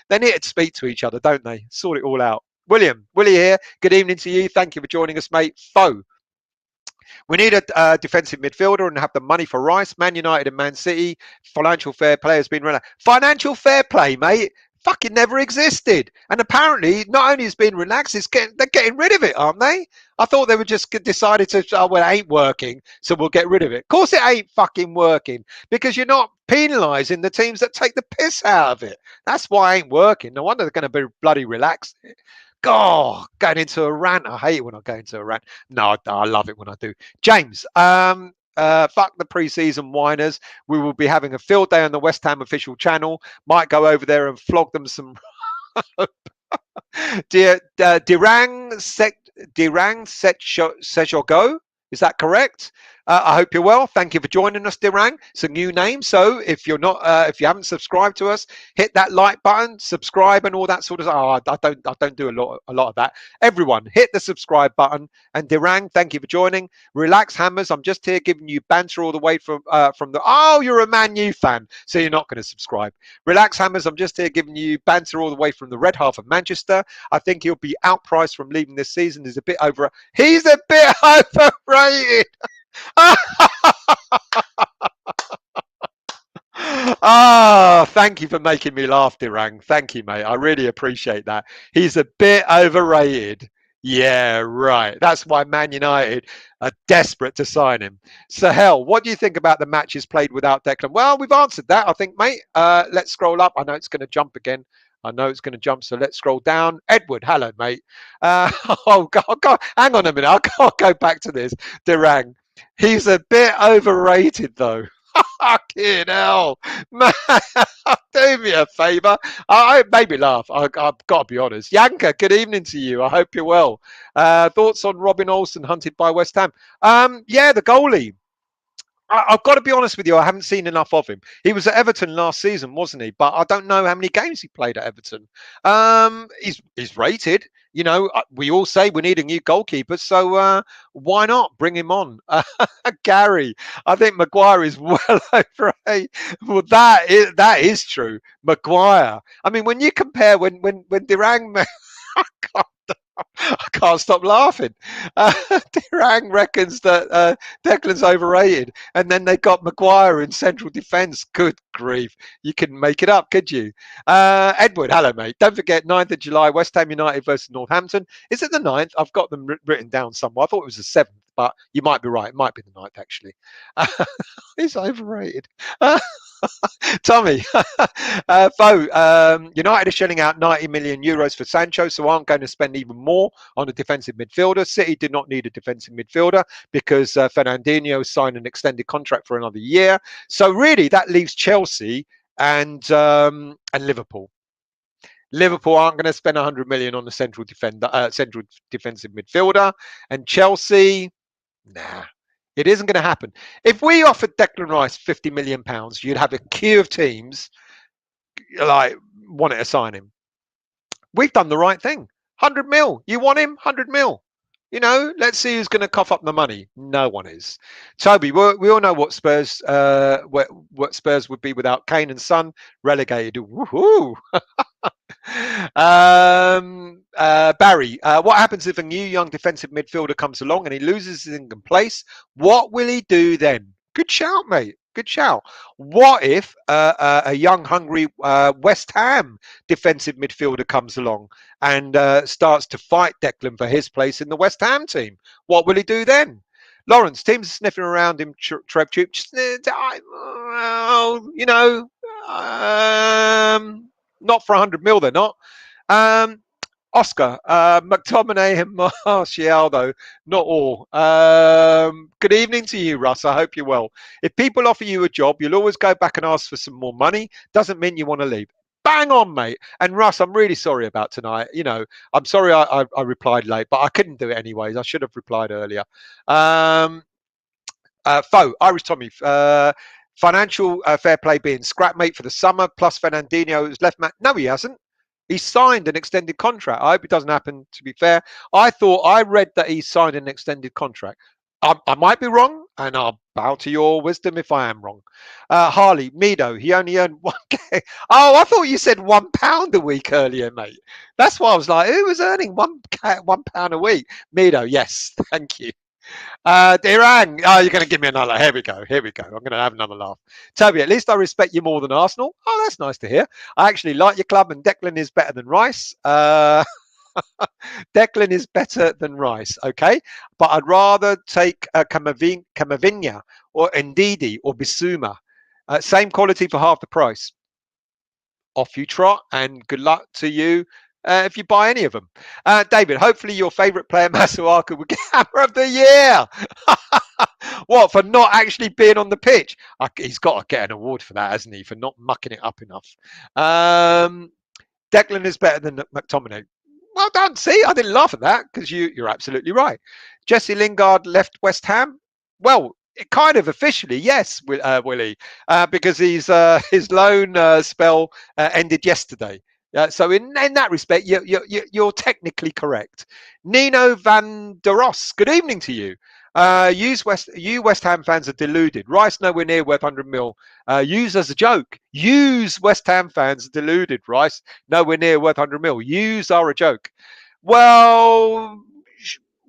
they need to speak to each other, don't they? Sort it all out. Willie here. Good evening to you. Thank you for joining us, mate. Foe. We need a defensive midfielder and have the money for Rice. Man United and Man City. Financial fair play has been relaxed. Financial fair play, mate, fucking never existed. And apparently, not only has been relaxed, they're getting rid of it, aren't they? I thought they would just decided to, oh, well, it ain't working, so we'll get rid of it. Of course it ain't fucking working, because you're not penalising the teams that take the piss out of it. That's why it ain't working. No wonder they're going to be bloody relaxed. God, going into a rant. I hate it when I go into a rant. No, I love it when I do. James, fuck the pre-season whiners. We will be having a field day on the West Ham official channel. Might go over there and flog them some. Dirang Sejogo. Is that correct? I hope you're well. Thank you for joining us, Dirang. It's a new name, so if you haven't subscribed to us, hit that like button, subscribe, and all that sort of. Oh, I don't do a lot of that. Everyone, hit the subscribe button. And Dirang, thank you for joining. Relax, Hammers. I'm just here giving you banter all the way from the. Oh, you're a Man U fan, so you're not going to subscribe. Relax, Hammers. I'm just here giving you banter all the way from the red half of Manchester. I think he'll be outpriced from leaving this season. He's a bit overrated. Ah, thank you for making me laugh, Dirang. Thank you, mate. I really appreciate that. He's a bit overrated. Yeah, right. That's why Man United are desperate to sign him. Sahel, what do you think about the matches played without Declan? Well, we've answered that, I think, mate. Let's scroll up. I know it's going to jump again. So let's scroll down. Edward, hello, mate. Oh, God, hang on a minute. I can't go back to this. Dirang. He's a bit overrated, though. Fucking hell, man! Do me a favour. I made me laugh. I've got to be honest. Yanka, good evening to you. I hope you're well. Thoughts on Robin Olsen hunted by West Ham? Yeah, the goalie. I've got to be honest with you. I haven't seen enough of him. He was at Everton last season, wasn't he? But I don't know how many games he played at Everton. He's rated. You know, we all say we need a new goalkeeper, so why not bring him on? Gary, I think Maguire is well over eight. Well, that is true. Maguire. I mean, when you compare when Durang, I can't stop laughing. Durang reckons that Declan's overrated, and then they got Maguire in central defence. Good grief. You couldn't make it up, could you? Edward, hello, mate. Don't forget, 9th of July, West Ham United versus Northampton. Is it the 9th? I've got them written down somewhere. I thought it was the 7th, but you might be right. It might be the 9th, actually. He's overrated. Tommy, United are shelling out 90 million euros for Sancho, so aren't going to spend even more on a defensive midfielder. City did not need a defensive midfielder because Fernandinho signed an extended contract for another year. So really, that leaves Chelsea and Liverpool. Liverpool aren't going to spend 100 million on a central defensive midfielder, and Chelsea, nah. It isn't going to happen. If we offered Declan Rice £50 million, you'd have a queue of teams like wanting to sign him. We've done the right thing. 100 mil. You want him? 100 mil. You know, let's see who's going to cough up the money. No one is. Toby, we all know what Spurs would be without Kane and Son relegated. Woohoo! Barry, what happens if a new young defensive midfielder comes along and he loses his income place? What will he do then? Good shout, mate. good shout. What if a young, hungry West Ham defensive midfielder comes along and starts to fight Declan for his place in the West Ham team? What will he do then? Lawrence, teams are sniffing around him, Trev Troop. You know, not for 100 mil, they're not. Oscar, McTominay and Martial, though, not all. Good evening to you, Russ. I hope you're well. If people offer you a job, you'll always go back and ask for some more money. Doesn't mean you want to leave. Bang on, mate. And Russ, I'm really sorry about tonight. You know, I'm sorry I replied late, but I couldn't do it anyways. I should have replied earlier. Irish Tommy. Financial fair play being scrap mate for the summer, plus Fernandinho has left. No, he hasn't. He signed an extended contract. I hope it doesn't happen, to be fair. I read that he signed an extended contract. I might be wrong, and I'll bow to your wisdom if I am wrong. Harley, Mido, he only earned 1K. Oh, I thought you said £1 a week earlier, mate. That's why I was like, who was earning £1 a week? Mido, yes, thank you. Dirang, oh, you're going to give me another. Here we go. I'm going to have another laugh. Toby, at least I respect you more than Arsenal. Oh, that's nice to hear. I actually like your club, and Declan is better than Rice. Declan is better than Rice, okay? But I'd rather take Camavinga or Ndidi or Bissouma. Same quality for half the price. Off you trot, and good luck to you. If you buy any of them. David, hopefully your favourite player, Masuaku, will get Hammer of the Year. What, for not actually being on the pitch? He's got to get an award for that, hasn't he? For not mucking it up enough. Declan is better than McTominay. Well done. See, I didn't laugh at that because you're absolutely right. Jesse Lingard left West Ham. Well, it kind of officially, yes, Willie, because his loan spell ended yesterday. So in that respect, you're technically correct. Nino Van der Ross, good evening to you. You West Ham fans are deluded. Rice nowhere near worth 100 mil. Use as a joke. Use West Ham fans are deluded. Rice nowhere near worth 100 mil. Use are a joke. Well,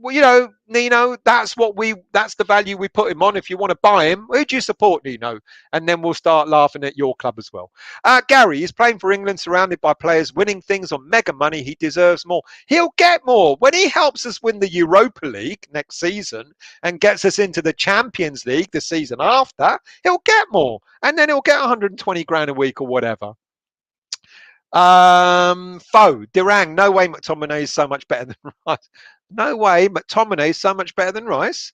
you know, Nino, that's the value we put him on. If you want to buy him, who do you support, Nino? And then we'll start laughing at your club as well. Gary, he's playing for England, surrounded by players winning things on mega money. He deserves more. He'll get more when he helps us win the Europa League next season and gets us into the Champions League the season after. He'll get more, and then he'll get 120 grand a week or whatever. Dirang, no way McTominay is so much better than Rice. No way McTominay is so much better than Rice.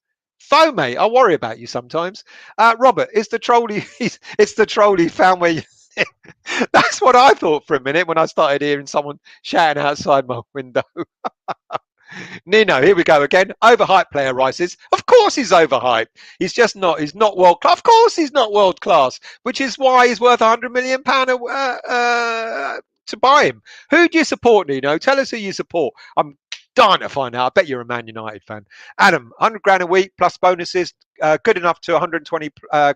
Mate, I worry about you sometimes. Robert, it's the trolley. It's the trolley found where you. That's what I thought for a minute when I started hearing someone shouting outside my window. Nino, here we go again. Overhyped player, Rice is. Of course he's overhyped. He's just not. He's not world class. Of course he's not world class, which is why he's worth £100 million to buy him. Who do you support, Nino? Tell us who you support. I'm dying to find out. I bet you're a Man United fan. Adam, 100 grand a week plus bonuses. Good enough to 120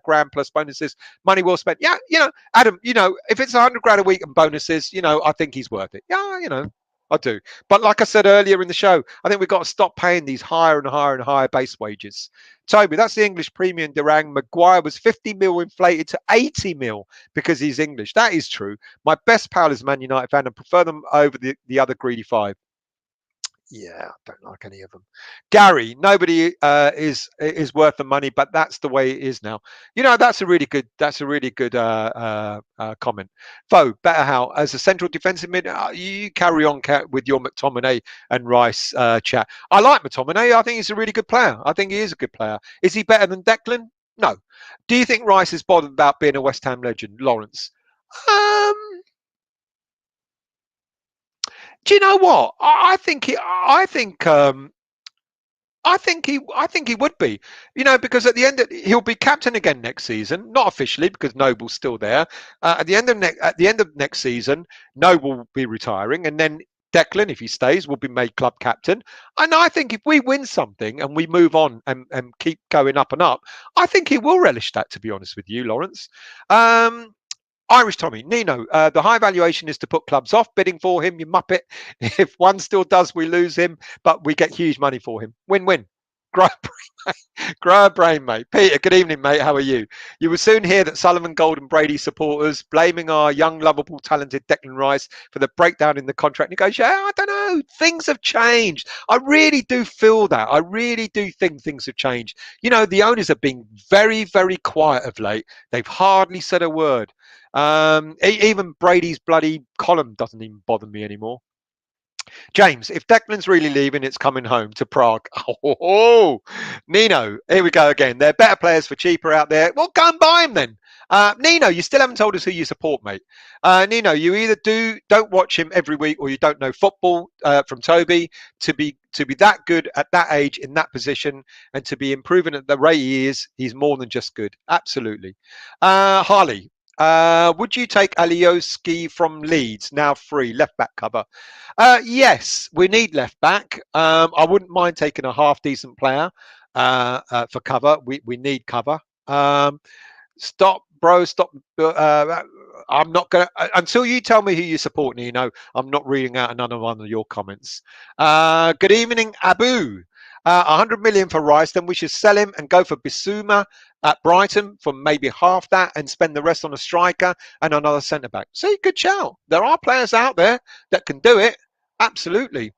grand plus bonuses. Money well spent. Yeah, you know, Adam, you know, if it's 100 grand a week and bonuses, you know, I think he's worth it. Yeah, you know. I do. But like I said earlier in the show, I think we've got to stop paying these higher and higher and higher base wages. Toby, that's the English premium, Durang. Maguire was 50 mil inflated to 80 mil because he's English. That is true. My best pal is a Man United fan and prefer them over the other greedy five. Yeah, I don't like any of them. Gary, nobody is worth the money, but that's the way it is now. You know, that's a really good comment. Better how as a central defensive mid, you carry on with your McTominay and Rice chat. I like McTominay. I think he's a really good player. I think he is a good player. Is he better than Declan? No. Do you think Rice is bothered about being a West Ham legend, Lawrence? Do you know what? I think he would be. You know, because at the end he'll be captain again next season, not officially because Noble's still there. At the end of next season, Noble will be retiring, and then Declan, if he stays, will be made club captain. And I think if we win something and we move on and keep going up and up, I think he will relish that. To be honest with you, Lawrence. Irish Tommy, Nino, the high valuation is to put clubs off bidding for him, you muppet. If one still does, we lose him, but we get huge money for him. Win-win. Grow Grow a brain, mate. Peter, good evening, mate. How are you? You will soon hear that Sullivan, Gold and Brady supporters blaming our young, lovable, talented Declan Rice for the breakdown in the contract negotiation. I don't know. Things have changed. I really do feel that. I really do think things have changed. You know, the owners have been very, very quiet of late. They've hardly said a word. Even Brady's bloody column doesn't even bother me anymore. James, if Declan's really leaving, it's coming home to Prague. Oh, Nino, here we go again. There are better players for cheaper out there. Well, go and buy him then. Nino, you still haven't told us who you support, mate. Nino, you either don't watch him every week, or you don't know football. From Toby, to be that good at that age in that position, and to be improving at the rate he is, he's more than just good. Absolutely. Harley, would you take Alioski from Leeds, now free, left back cover? Yes, we need left back. I wouldn't mind taking a half decent player for cover. We need cover. Stop, bro. Stop. I'm not going to, until you tell me who you support, Nino, I'm not reading out another one of your comments. Good evening, Abu. 100 million for Rice, then we should sell him and go for Bissouma at Brighton for maybe half that and spend the rest on a striker and another centre back. See, good shout. There are players out there that can do it. Absolutely.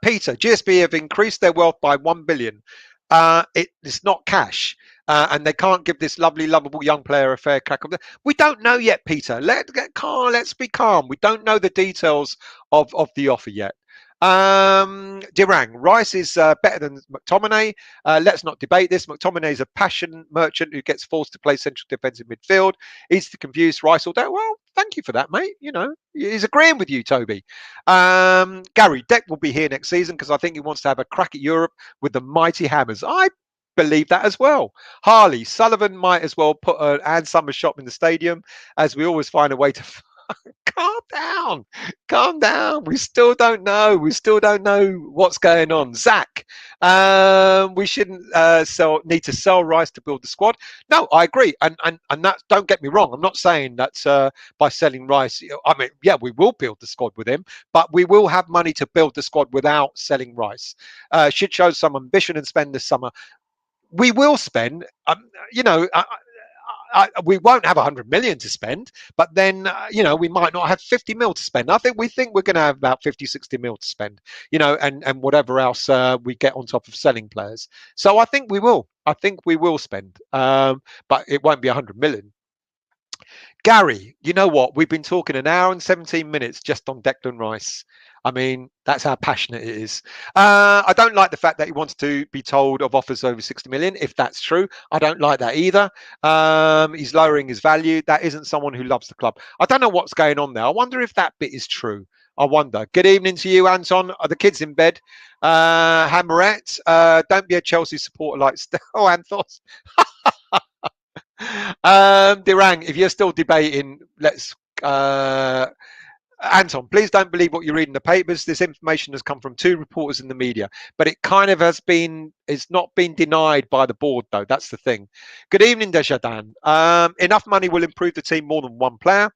Peter, GSB have increased their wealth by 1 billion. It's not cash. And they can't give this lovely, lovable young player a fair crack. We don't know yet, Peter. Let's be calm. We don't know the details of the offer yet. Dirang, Rice is better than McTominay. Let's not debate this. McTominay is a passion merchant who gets forced to play central defensive midfield. He's to confuse Rice all day. Well, thank you for that, mate. You know, he's agreeing with you, Toby. Gary, Deck will be here next season because I think he wants to have a crack at Europe with the mighty Hammers. I believe that as well. Harley, Sullivan might as well put an Ann Summers shop in the stadium, as we always find a way to calm down. We still don't know what's going on. Zach, we shouldn't need to sell Rice to build the squad. No, I agree, and that, don't get me wrong, I'm not saying that by selling Rice, I mean, yeah, we will build the squad with him, but we will have money to build the squad without selling Rice. Should show some ambition and spend this summer. We will spend, you know, we won't have 100 million to spend, but then, you know, we might not have 50 mil to spend. We think we're going to have about 50, 60 mil to spend, you know, and whatever else we get on top of selling players. So I think we will spend, but it won't be 100 million. Gary, you know what? We've been talking an hour and 17 minutes just on Declan Rice. I mean, that's how passionate it is. I don't like the fact that he wants to be told of offers over 60 million. If that's true, I don't like that either. He's lowering his value. That isn't someone who loves the club. I don't know what's going on there. I wonder if that bit is true. I wonder. Good evening to you, Anton. Are the kids in bed? Hammerette, don't be a Chelsea supporter like Oh, Anthos. Dirang, if you're still debating, let's Anton, please don't believe what you read in the papers. This information has come from 2 reporters in the media, but it kind of it's not been denied by the board, though. That's the thing. Good evening, Desjardins. Enough money will improve the team more than one player.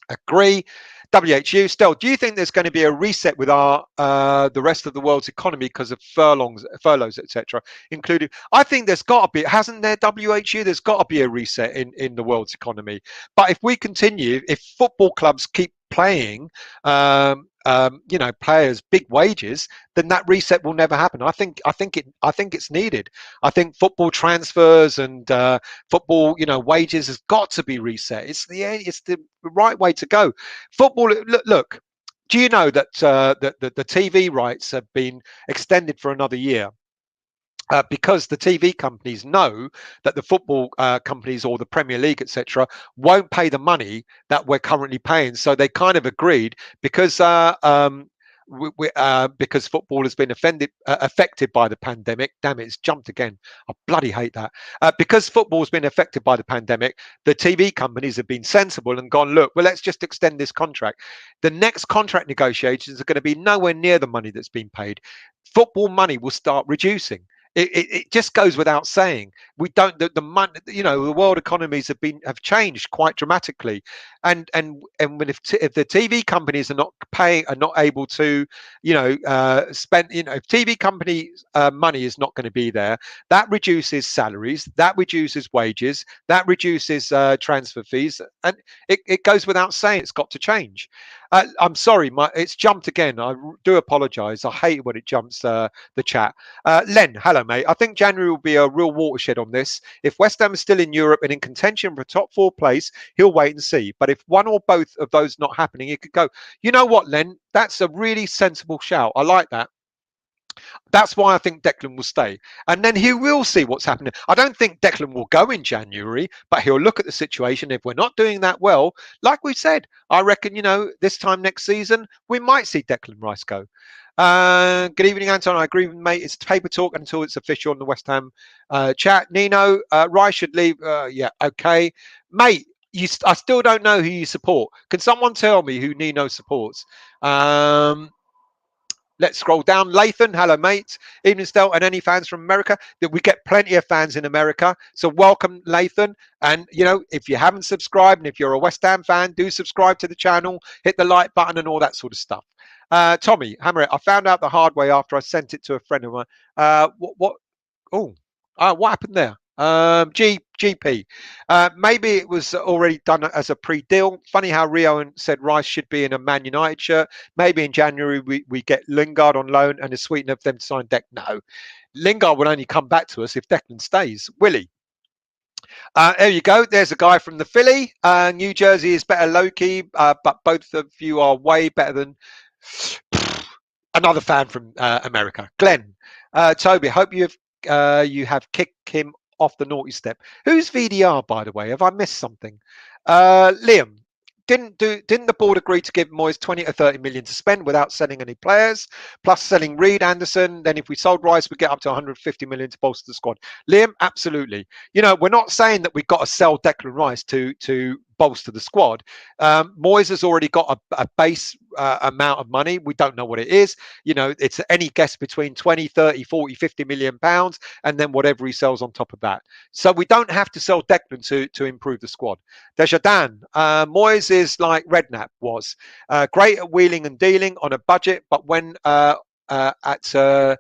Agree. WHU, still, do you think there's going to be a reset with the rest of the world's economy because of furloughs, etc., including? I think there's got to be, hasn't there, WHU? There's got to be a reset in the world's economy. But if we continue, if football clubs keep playing, you know, players big wages, then that reset will never happen. I think it's needed. I think football transfers and football, you know, wages has got to be reset. It's the right way to go. Football. Look. Do you know that the TV rights have been extended for another year? Because the TV companies know that the football companies or the Premier League, etc., won't pay the money that we're currently paying. So they kind of agreed because football has been affected by the pandemic. Damn it, it's jumped again. I bloody hate that. Because football has been affected by the pandemic, the TV companies have been sensible and gone, look, well, let's just extend this contract. The next contract negotiations are going to be nowhere near the money that's been paid. Football money will start reducing. It just goes without saying. We don't the money, the world economies have changed quite dramatically, and if the TV companies are not able to, spend, if TV company money is not going to be there, that reduces salaries, that reduces wages, that reduces transfer fees, and it goes without saying it's got to change. I'm sorry, it's jumped again. I do apologise. I hate when it jumps the chat. Len, hello, mate. I think January will be a real watershed on this. If West Ham is still in Europe and in contention for a top four place, he'll wait and see. But if one or both of those not happening, it could go. You know what, Len? That's a really sensible shout. I like that. That's why I think Declan will stay. And then he will see what's happening. I don't think Declan will go in January, but he'll look at the situation. If we're not doing that well, like we said, I reckon, this time next season, we might see Declan Rice go. Good evening, Anton. I agree with mate. It's paper talk until it's official on the West Ham chat. Nino, Rice should leave. Yeah, okay. Mate, I still don't know who you support. Can someone tell me who Nino supports? Let's scroll down. Lathan, hello, mate. Evening, Stel, and any fans from America. That we get plenty of fans in America. So welcome, Lathan. And, if you haven't subscribed and if you're a West Ham fan, do subscribe to the channel, hit the like button and all that sort of stuff. Tommy, hammer it. I found out the hard way after I sent it to a friend of mine. What happened there? GP. Maybe it was already done as a pre-deal. Funny how Rio said Rice should be in a Man United shirt. Maybe in January we get Lingard on loan and it's sweet enough for them to sign Declan. No, Lingard will only come back to us if Declan stays. Willie. There you go. There's a guy from the Philly. New Jersey is better low-key, but both of you are way better than another fan from America. Glenn. Toby, hope you have kicked him off the naughty step. Who's VDR, by the way? Have I missed something? Liam, didn't the board agree to give Moyes 20 or 30 million to spend without selling any players, plus selling Reed, Anderson? Then if we sold Rice, we get up to 150 million to bolster the squad. Liam, absolutely. We're not saying that we've got to sell Declan Rice to bolster the squad. Moyes has already got a base amount of money. We don't know what it is. It's any guess between 20, 30, 40, 50 million pounds, and then whatever he sells on top of that. So we don't have to sell Declan to improve the squad. Desjardins, Moyes is like Redknapp was. Great at wheeling and dealing on a budget, but when at the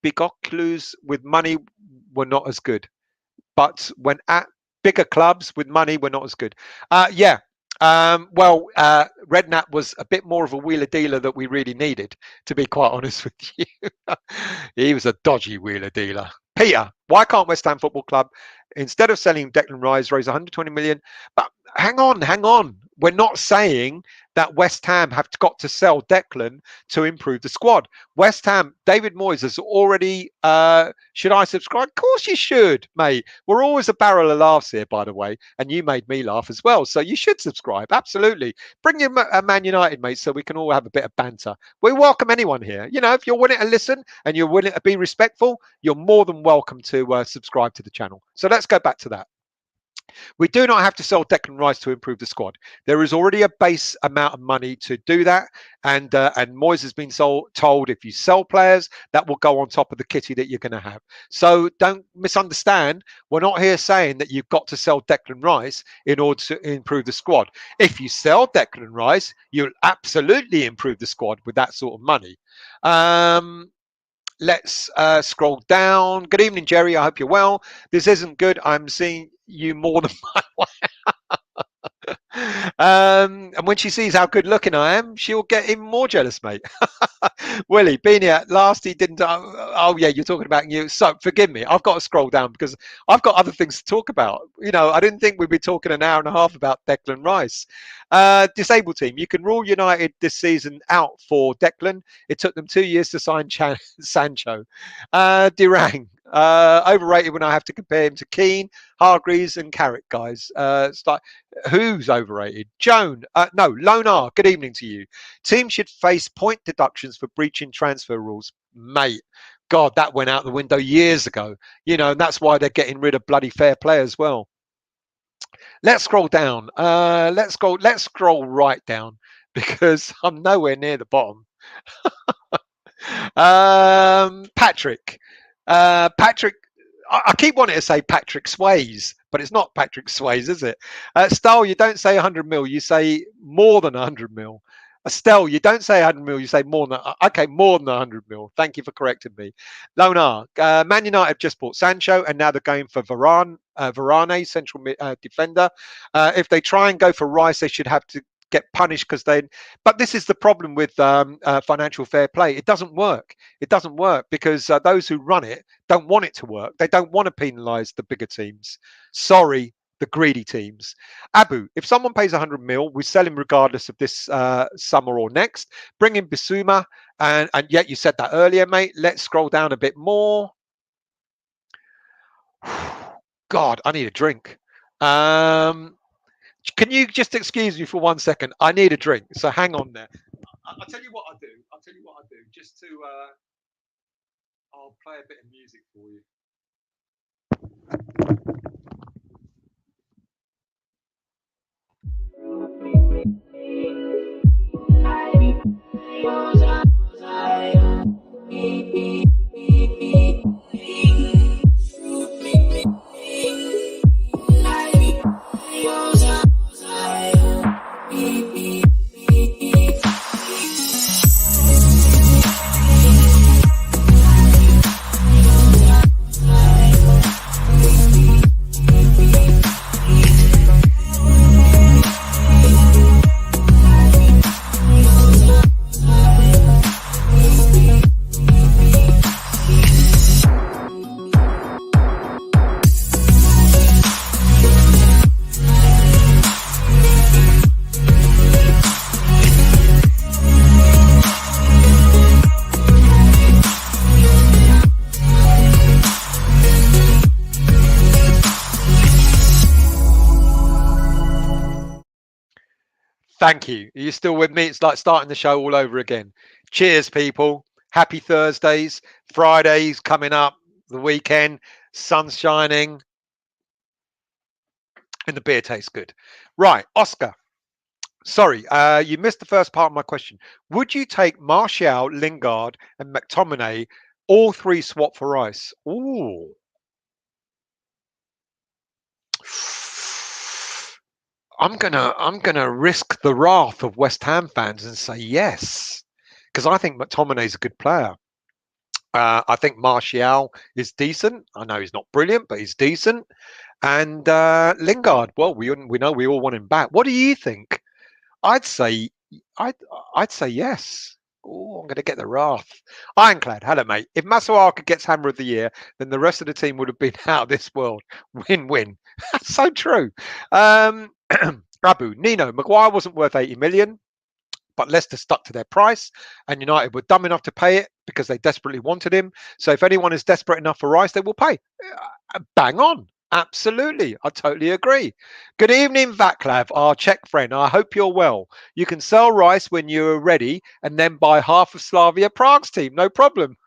big Oculus with money were not as good. But when at bigger clubs with money, we're not as good. Redknapp was a bit more of a wheeler dealer that we really needed, to be quite honest with you. He was a dodgy wheeler dealer. Peter, why can't West Ham Football Club, instead of selling Declan Rice, raise 120 million? But hang on. We're not saying that West Ham have got to sell Declan to improve the squad. West Ham, David Moyes has already, should I subscribe? Of course you should, mate. We're always a barrel of laughs here, by the way, and you made me laugh as well. So you should subscribe, absolutely. Bring your Man United, mate, so we can all have a bit of banter. We welcome anyone here. If you're willing to listen and you're willing to be respectful, you're more than welcome to subscribe to the channel. So let's go back to that. We do not have to sell Declan Rice to improve the squad. There is already a base amount of money to do that, and Moyes has been told if you sell players, that will go on top of the kitty that you're going to have. So don't misunderstand. We're not here saying that you've got to sell Declan Rice in order to improve the squad. If you sell Declan Rice, you'll absolutely improve the squad with that sort of money. Let's scroll down. Good evening, Jerry. I hope you're well. This isn't good. I'm seeing you more than my wife. And when she sees how good looking I am, she'll get even more jealous, mate. Willie, been here at last. He didn't. Oh, yeah, you're talking about you. So forgive me. I've got to scroll down because I've got other things to talk about. I didn't think we'd be talking an hour and a half about Declan Rice. Disabled team. You can rule United this season out for Declan. It took them 2 years to sign Sancho. Durang. Overrated when I have to compare him to Keane, Hargreaves and Carrick, guys. Who's overrated? Joan. No, Lonar. Good evening to you. Team should face point deductions for breaching transfer rules. Mate, God, that went out the window years ago. And that's why they're getting rid of bloody fair play as well. Let's scroll down. Let's scroll right down because I'm nowhere near the bottom. Patrick. Patrick, I keep wanting to say Patrick Swayze, but it's not Patrick Swayze, is it? Style, you don't say 100 mil, you say more than 100 mil. Estelle, you don't say 100 mil, you say more than, okay, more than 100 mil. Thank you for correcting me. Lonar, Man United just bought Sancho and now they're going for Varane, central defender. If they try and go for Rice, they should have to get punished because but this is the problem with financial fair play. It doesn't work. It doesn't work because those who run it don't want it to work. They don't want to penalise the bigger teams. Sorry, the greedy teams. Abu, if someone pays 100 mil, we sell him regardless of this summer or next. Bring in Bissouma, and yet you said that earlier, mate. Let's scroll down a bit more. God, I need a drink. Can you just excuse me for 1 second? I need a drink, so hang on there. I'll tell you what I do. I'll tell you what I do. Just to, I'll play a bit of music for you. Thank you. Are you still with me? It's like starting the show all over again. Cheers, people. Happy Thursdays. Fridays coming up. The weekend. Sun's shining. And the beer tastes good. Right, Oscar. Sorry, you missed the first part of my question. Would you take Martial, Lingard, and McTominay, all three swap for Rice? Ooh. I'm gonna risk the wrath of West Ham fans and say yes, because I think McTominay's a good player. I think Martial is decent. I know he's not brilliant, but he's decent. And Lingard, well, we know we all want him back. What do you think? I'd say yes. Oh, I'm going to get the wrath. Ironclad, hello, mate. If Masuaka gets Hammer of the Year, then the rest of the team would have been out of this world. Win-win. That's so true. Abu, Nino, Maguire wasn't worth 80 million, but Leicester stuck to their price, and United were dumb enough to pay it because they desperately wanted him. So if anyone is desperate enough for Rice, they will pay. Bang on. Absolutely. I totally agree. Good evening, Vaclav, our Czech friend. I hope you're well. You can sell Rice when you're ready and then buy half of Slavia Prague's team. No problem.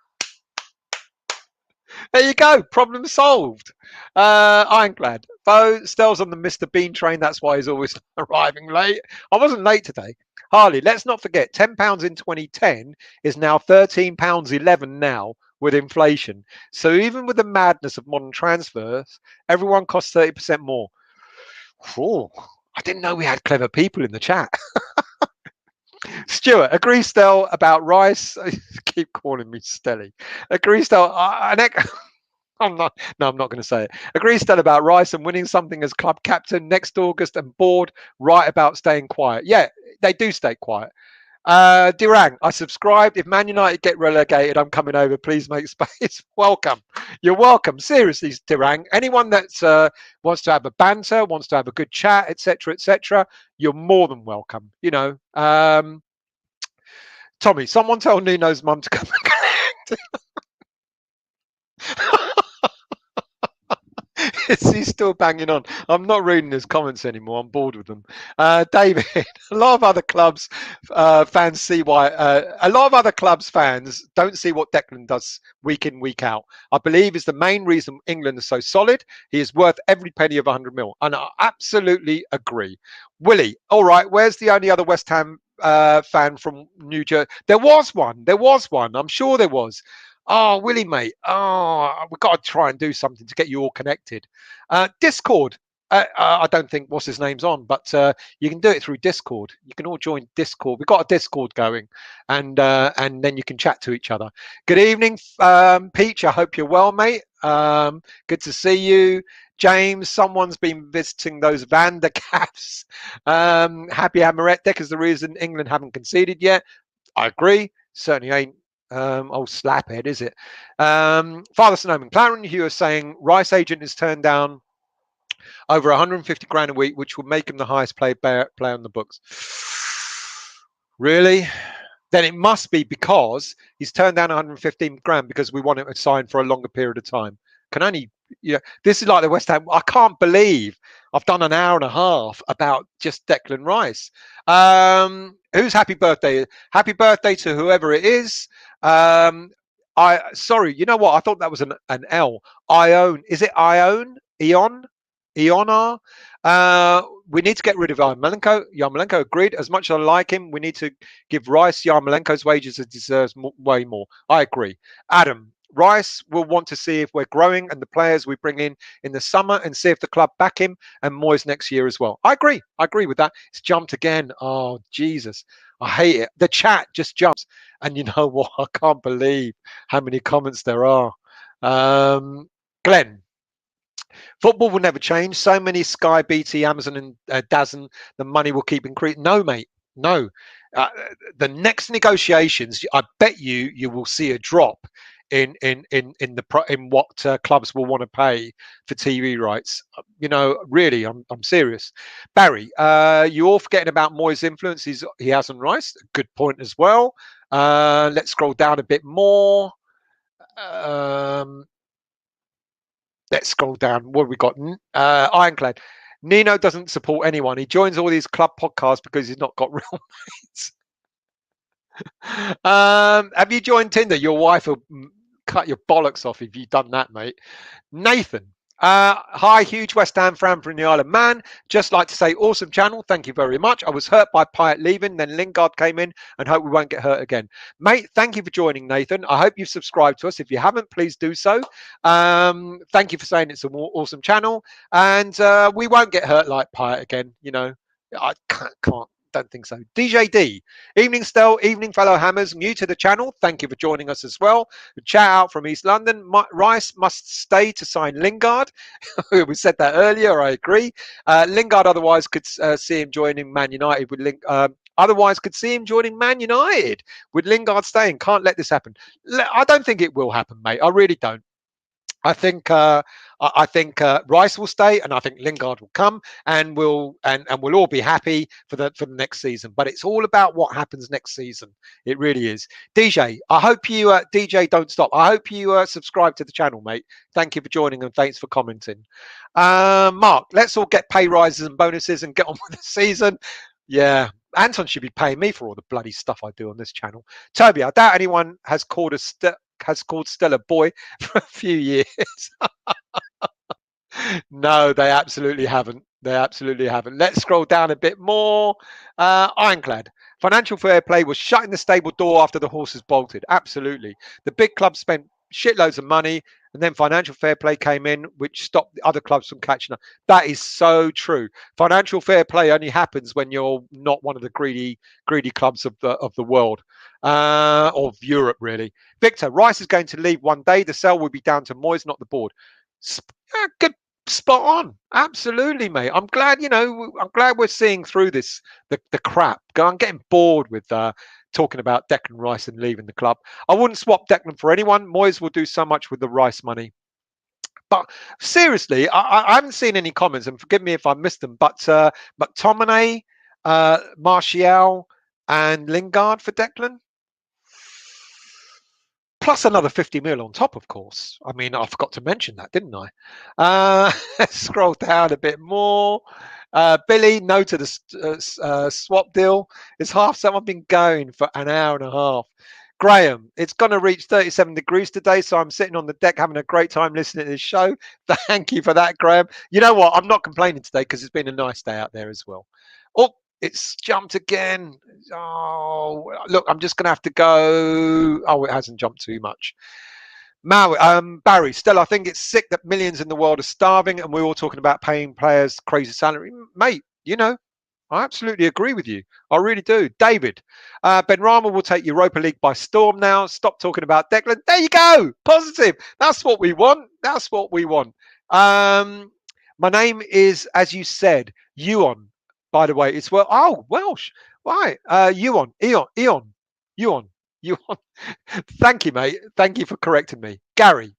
There you go. Problem solved. Ironclad. Bo, Stell's on the Mr. Bean train. That's why he's always arriving late. I wasn't late today. Harley, let's not forget, £10 in 2010 is now £13.11 now with inflation. So even with the madness of modern transfers, everyone costs 30% more. Oh, I didn't know we had clever people in the chat. Stuart, agree, Stell, about Rice. Keep calling me Stelly. Agree, Stell. I'm not going to say it. Agree, Stell, about Rice and winning something as club captain next August, and board right about staying quiet. Yeah, they do stay quiet. Durang, I subscribed. If Man United get relegated, I'm coming over. Please make space. Welcome. You're welcome. Seriously, Durang. Anyone that wants to have a banter, wants to have a good chat, etc., you're more than welcome. You know. Tommy, someone tell Nuno's mum to come and collect. He's still banging on. I'm not reading his comments anymore. I'm bored with them. David, a lot of other clubs fans see why. A lot of other clubs fans don't see what Declan does week in, week out. I believe is the main reason England is so solid. He is worth every penny of 100 mil, and I absolutely agree. Willie, all right. Where's the only other West Ham fan from New Jersey? There was one. I'm sure there was. Oh, Willie, mate. Oh, we've got to try and do something to get you all connected. Discord. I don't think what's his name's on, but you can do it through Discord. You can all join Discord. We've got a Discord going, and then you can chat to each other. Good evening, Peach. I hope you're well, mate. Good to see you. James, someone's been visiting those Vandercaps. Happy Amaret Deck is the reason England haven't conceded yet. I agree. Certainly ain't old slaphead, is it? Father Snowman, Clarence Hugh is saying Rice agent has turned down over 150 grand a week, which would make him the highest paid player on the books. Really? Then it must be because he's turned down 115 grand because we want him to sign for a longer period of time. Can only, yeah. This is like the West Ham. I can't believe I've done an hour and a half about just Declan Rice. Who's happy birthday? Happy birthday to whoever it is. Sorry, you know what? I thought that was an L. Ione. Is it Ione? Eonar. We need to get rid of Yarmolenko. Yarmolenko agreed. As much as I like him, we need to give Rice Yarmolenko's wages as deserves way more. I agree. Adam, Rice will want to see if we're growing and the players we bring in the summer and see if the club back him and Moyes next year as well. I agree. I agree with that. It's jumped again. Oh, Jesus. I hate it. The chat just jumps. And you know what? I can't believe how many comments there are. Glenn, football will never change. So many Sky, BT, Amazon, and DAZN, the money will keep increasing. No, mate, no. The next negotiations, I bet you will see a drop in what clubs will want to pay for TV rights. You know, really, I'm serious. Barry, you all forgetting about Moyes' influence. He has on Rice. Good point as well. Let's scroll down a bit more. Let's scroll down. What have we got? Ironclad. Nino doesn't support anyone. He joins all these club podcasts because he's not got real mates. Have you joined Tinder? Your wife will cut your bollocks off if you've done that, mate. Nathan. Hi, huge West Ham fan from the Isle of Man. Just like to say, awesome channel. Thank you very much. I was hurt by Pyatt leaving, then Lingard came in, and hope we won't get hurt again. Mate, thank you for joining, Nathan. I hope you've subscribed to us. If you haven't, please do so. Thank you for saying it's an awesome channel, and we won't get hurt like Pyatt again. You know, I can't. Don't think so. DJ D, evening Stel, evening fellow hammers, new to the channel. Thank you for joining us as well. Chat out from East London. Rice must stay to sign Lingard. We said that earlier. I agree. Lingard otherwise could see him joining Man United with otherwise could see him joining Man United with Lingard staying. Can't let this happen. I don't think it will happen, mate. I really don't. I think Rice will stay, and I think Lingard will come, and we'll all be happy for the next season. But it's all about what happens next season. It really is. DJ, I hope you DJ don't stop. I hope you subscribe to the channel, mate. Thank you for joining and thanks for commenting. Mark, let's all get pay rises and bonuses and get on with the season. Yeah. Anton should be paying me for all the bloody stuff I do on this channel. Toby, I doubt anyone has called Stella boy for a few years. No, they absolutely haven't. They absolutely haven't. Let's scroll down a bit more. Ironclad. Financial fair play was shutting the stable door after the horses bolted. Absolutely. The big clubs spent shitloads of money, and then financial fair play came in, which stopped the other clubs from catching up. That is so true. Financial fair play only happens when you're not one of the greedy clubs of the world, or of Europe, really. Victor, Rice is going to leave one day. The sale will be down to Moyes, not the board. Good. Spot on. Absolutely, mate. I'm glad, I'm glad we're seeing through this, the crap. I'm getting bored with talking about Declan Rice and leaving the club. I wouldn't swap Declan for anyone. Moyes will do so much with the Rice money. But seriously, I haven't seen any comments, and forgive me if I missed them, but McTominay, Martial, and Lingard for Declan. Plus another 50 mil on top, of course. I mean, I forgot to mention that, didn't I? Scroll down a bit more. Billy, no to the swap deal. It's half some. I've been going for an hour and a half. Graham, it's going to reach 37 degrees today, so I'm sitting on the deck having a great time listening to this show. Thank you for that, Graham. You know what? I'm not complaining today because it's been a nice day out there as well. Oh, it's jumped again. Oh, look, I'm just going to have to go. Oh, it hasn't jumped too much. Barry, still, I think it's sick that millions in the world are starving and we're all talking about paying players crazy salary. Mate, I absolutely agree with you. I really do. David, Ben Rama will take Europa League by storm now. Stop talking about Declan. There you go. Positive. That's what we want. That's what we want. My name is, as you said, Ewan. By the way, it's Welsh. Right. Ewan. Ewan. Thank you, mate. Thank you for correcting me. Gary.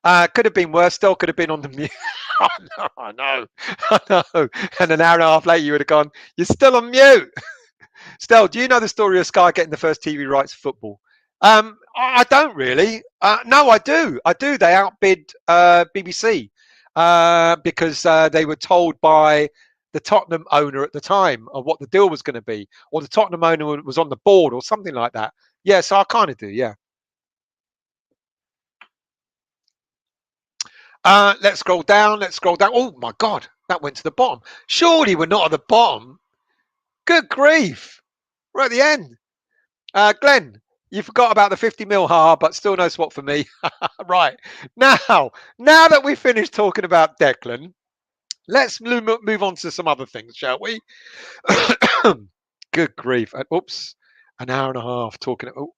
Could have been worse. Still could have been on the mute. Oh, no, I know. I know. And an hour and a half later, you would have gone, you're still on mute. Still, do you know the story of Sky getting the first TV rights for football? I don't really. No, I do. I do. They outbid BBC because they were told by the Tottenham owner at the time of what the deal was going to be, or the Tottenham owner was on the board or something like that. Yeah, so I kind of do, yeah. Let's scroll down. Let's scroll down. Oh my God, that went to the bottom. Surely we're not at the bottom. Good grief. We're at the end. Glenn, you forgot about the 50 mil but still no swap for me. Right. Now that we've finished talking about Declan, let's move on to some other things, shall we? Good grief. Oops. An hour and a half talking. Oh,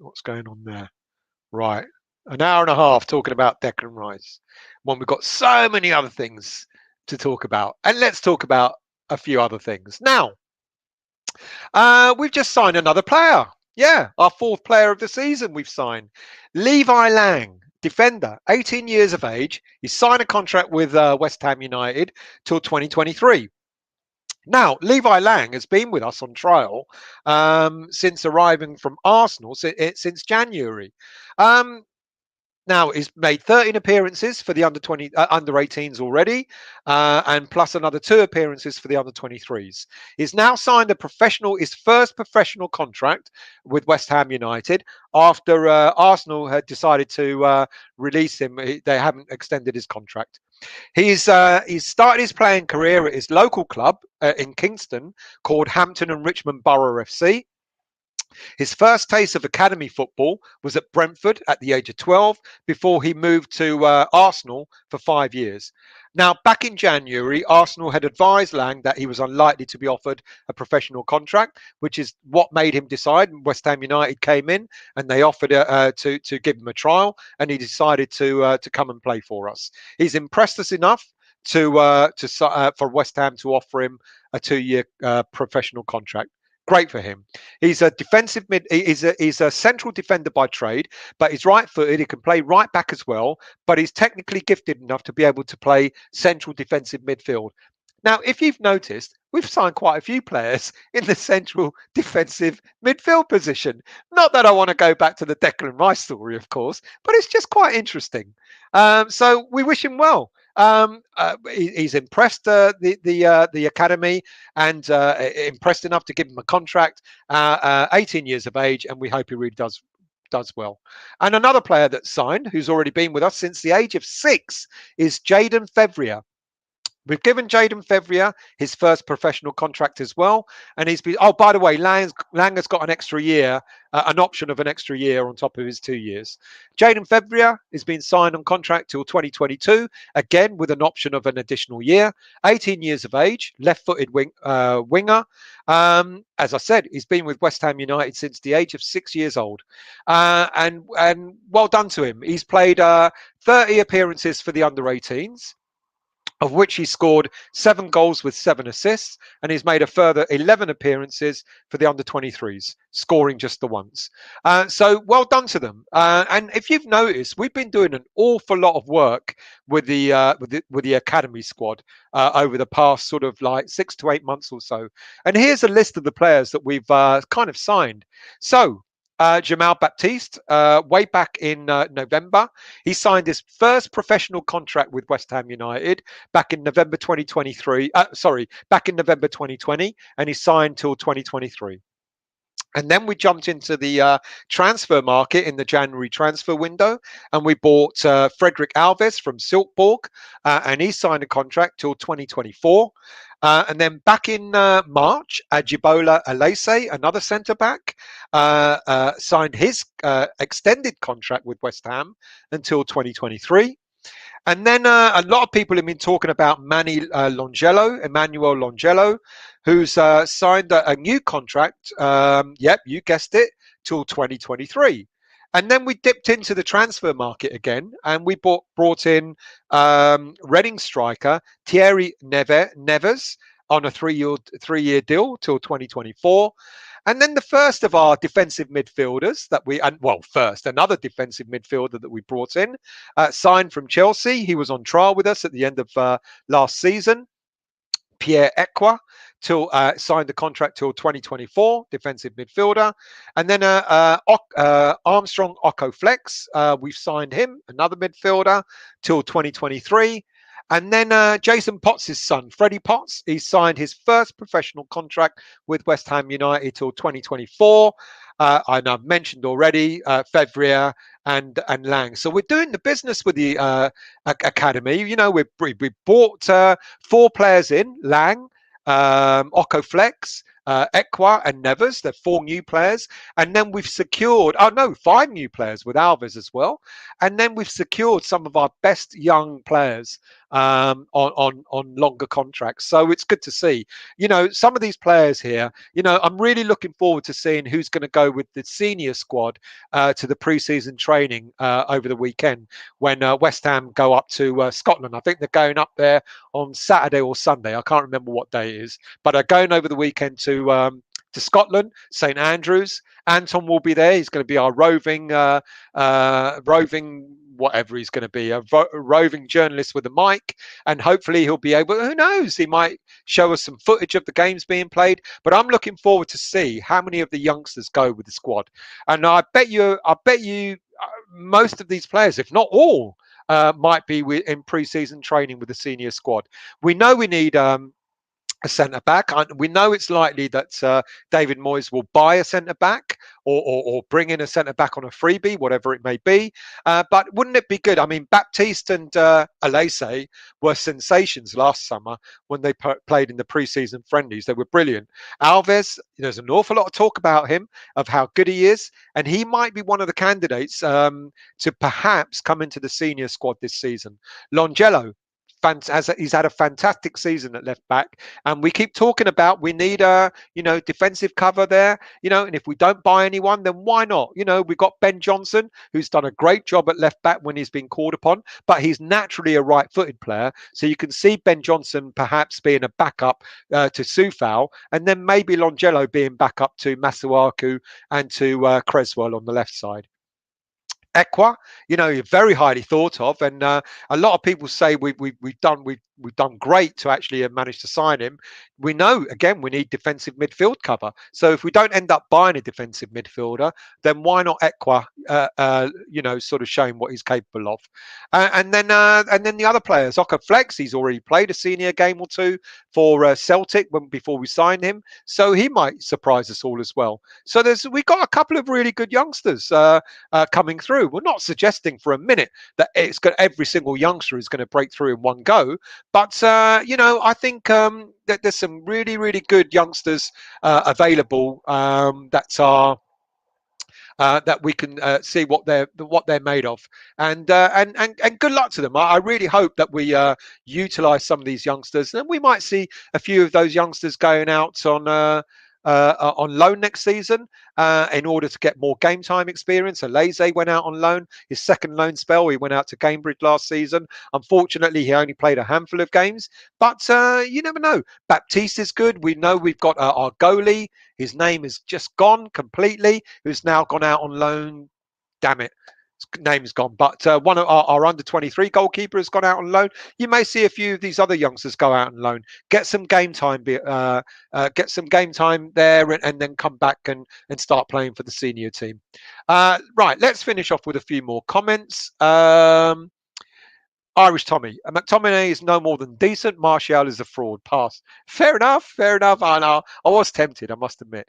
what's going on there? Right. An hour and a half talking about Declan Rice when we've got so many other things to talk about. And let's talk about a few other things. Now, we've just signed another player. Yeah, our fourth player of the season we've signed. Levi Lang, defender, 18 years of age. He signed a contract with West Ham United till 2023. Now, Levi Lang has been with us on trial since arriving from Arsenal since January. Now he's made 13 appearances for the under 18s already, and plus another 2 appearances for the under 23s. He's now signed his first professional contract with West Ham United after Arsenal had decided to release him. They haven't extended his contract. He's started his playing career at his local club in Kingston called Hampton and Richmond Borough FC. His first taste of academy football was at Brentford at the age of 12 before he moved to Arsenal for 5 years. Now, back in January, Arsenal had advised Lang that he was unlikely to be offered a professional contract, which is what made him decide. West Ham United came in and they offered to give him a trial, and he decided to come and play for us. He's impressed us enough for West Ham to offer him a 2-year professional contract. Great for him. He's a defensive mid. He's a central defender by trade, but he's right-footed. He can play right back as well. But he's technically gifted enough to be able to play central defensive midfield. Now, if you've noticed, we've signed quite a few players in the central defensive midfield position. Not that I want to go back to the Declan Rice story, of course, but it's just quite interesting. So we wish him well. He's impressed the academy and impressed enough to give him a contract. 18 years of age, and we hope he really does well. And another player that's signed, who's already been with us since the age of 6, is Jaden Fevrier. We've given Jaden Fevrier his first professional contract as well. And he's been, oh, by the way, Lang has got an extra year, an option of an extra year on top of his 2 years. Jaden Fevrier has been signed on contract till 2022, again with an option of an additional year. 18 years of age, left-footed winger. As I said, he's been with West Ham United since the age of 6 years old. And well done to him. He's played 30 appearances for the under-18s. Of which he scored 7 goals with 7 assists, and he's made a further 11 appearances for the under-23s, scoring just the once. So well done to them. And if you've noticed, we've been doing an awful lot of work with the academy squad over the past sort of like 6 to 8 months or so. And here's a list of the players that we've kind of signed. So Jamal Baptiste, way back in November. He signed his first professional contract with West Ham United back in November 2023. Back in November 2020, and he signed till 2023. And then we jumped into the transfer market in the January transfer window, and we bought Frederick Alves from Silkeborg, and he signed a contract till 2024. And then back in March, Ajibola Alese, another centre-back, signed his extended contract with West Ham until 2023. And then a lot of people have been talking about Emmanuel Longello, who's signed a new contract. Yep, you guessed it, till 2023. And then we dipped into the transfer market again, and we brought in Reading striker Thierry Neves on a three-year deal till 2024. And then the first of our defensive midfielders another defensive midfielder that we brought in, signed from Chelsea. He was on trial with us at the end of last season. Pierre Ekwa signed the contract till 2024, defensive midfielder. And then Armstrong Oko Flex, we've signed him, another midfielder, till 2023. And then Jason Potts' son, Freddie Potts, he signed his first professional contract with West Ham United till 2024. And I've mentioned already Fevrier and Lang. So we're doing the business with the academy. You know, we bought 4 players in: Lang, Oko Flex, Ekwa, and Nevers. They're 4 new players. And then we've secured 5 new players with Alves as well. And then we've secured some of our best young players on longer contracts. So it's good to see. You know, some of these players here, you know, I'm really looking forward to seeing who's going to go with the senior squad to the pre-season training over the weekend when West Ham go up to Scotland. I think they're going up there on Saturday or Sunday. I can't remember what day it is, but they're going over the weekend to Scotland, St Andrews. Anton will be there. He's going to be our roving whatever he's going to be, a roving journalist with a mic, and hopefully he'll be able, who knows, he might show us some footage of the games being played. But I'm looking forward to see how many of the youngsters go with the squad. And I bet you most of these players, if not all, might be in pre-season training with the senior squad. We know we need a centre back. We know it's likely that David Moyes will buy a centre back or bring in a centre back on a freebie, whatever it may be. But wouldn't it be good? I mean, Baptiste and Alese were sensations last summer when they played in the pre-season friendlies. They were brilliant. Alves, there's an awful lot of talk about him, of how good he is, and he might be one of the candidates to perhaps come into the senior squad this season. Longello, he's had a fantastic season at left back, and we keep talking about we need a defensive cover there, and if we don't buy anyone, then why not? We've got Ben Johnson, who's done a great job at left back when he's been called upon, but he's naturally a right-footed player, so you can see Ben Johnson perhaps being a backup to Soufal, and then maybe Longello being backup to Masuaku and to Creswell on the left side. Ekwa, you're very highly thought of, and a lot of people say we've done great to actually have managed to sign him. We know, again, we need defensive midfield cover. So if we don't end up buying a defensive midfielder, then why not Ekwa? Sort of showing what he's capable of. And then the other players, Oko Flex, he's already played a senior game or two for Celtic before we signed him, so he might surprise us all as well. So we've got a couple of really good youngsters coming through. We're not suggesting for a minute that every single youngster is going to break through in one go, but I think that there's some really, really good youngsters available that we can see what they're made of, and good luck to them. I really hope that we utilize some of these youngsters, and we might see a few of those youngsters going out on loan next season in order to get more game time experience. Alese went out on loan, his second loan spell. He went out to Cambridge last season. Unfortunately, he only played a handful of games, but you never know. Baptiste is good. We know we've got our goalie. His name is just gone completely, who's now gone out on loan. Damn it. His name's gone, but one of our under-23 goalkeeper has gone out on loan. You may see a few of these other youngsters go out on loan, get some game time, there, and then come back and start playing for the senior team. Right, let's finish off with a few more comments. Irish Tommy, McTominay is no more than decent. Martial is a fraud. Pass. Fair enough. I know. I was tempted, I must admit.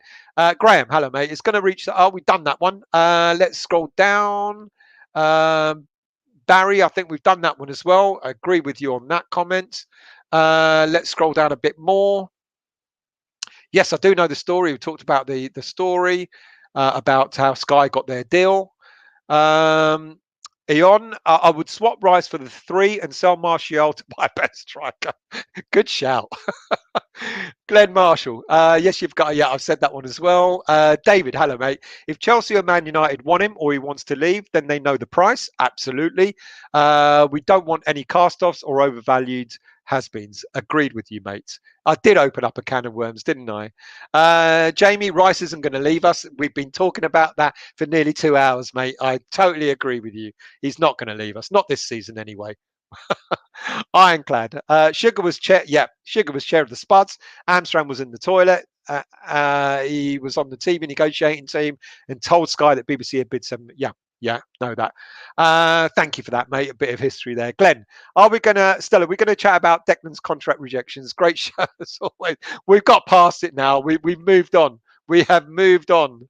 Graham, hello, mate. It's going to reach. We've done that one. Let's scroll down. Barry, I think we've done that one as well. I agree with you on that comment. Let's scroll down a bit more. Yes, I do know the story. We talked about the story about how Sky got their deal. Eon, I would swap Rice for the 3 and sell Martial to buy a better striker. Good shout. Glenn Marshall. Yes, you've got. Yeah, I've said that one as well. David, hello, mate. If Chelsea or Man United want him or he wants to leave, then they know the price. Absolutely. We don't want any cast-offs or overvalued has-beens. Agreed with you, mate. I did open up a can of worms, didn't I? Jamie, Rice isn't going to leave us. We've been talking about that for nearly 2 hours, mate. I totally agree with you. He's not going to leave us. Not this season, anyway. Ironclad. Sugar was chair. Yeah, Sugar was chair of the Spuds. Amsterdam was in the toilet. He was on the TV negotiating team and told Sky that BBC had bid 7. Yeah, know that. Thank you for that, mate. A bit of history there. Glenn, Stella, we're gonna chat about Declan's contract rejections. Great show as always. We've got past it now. We've moved on. We have moved on.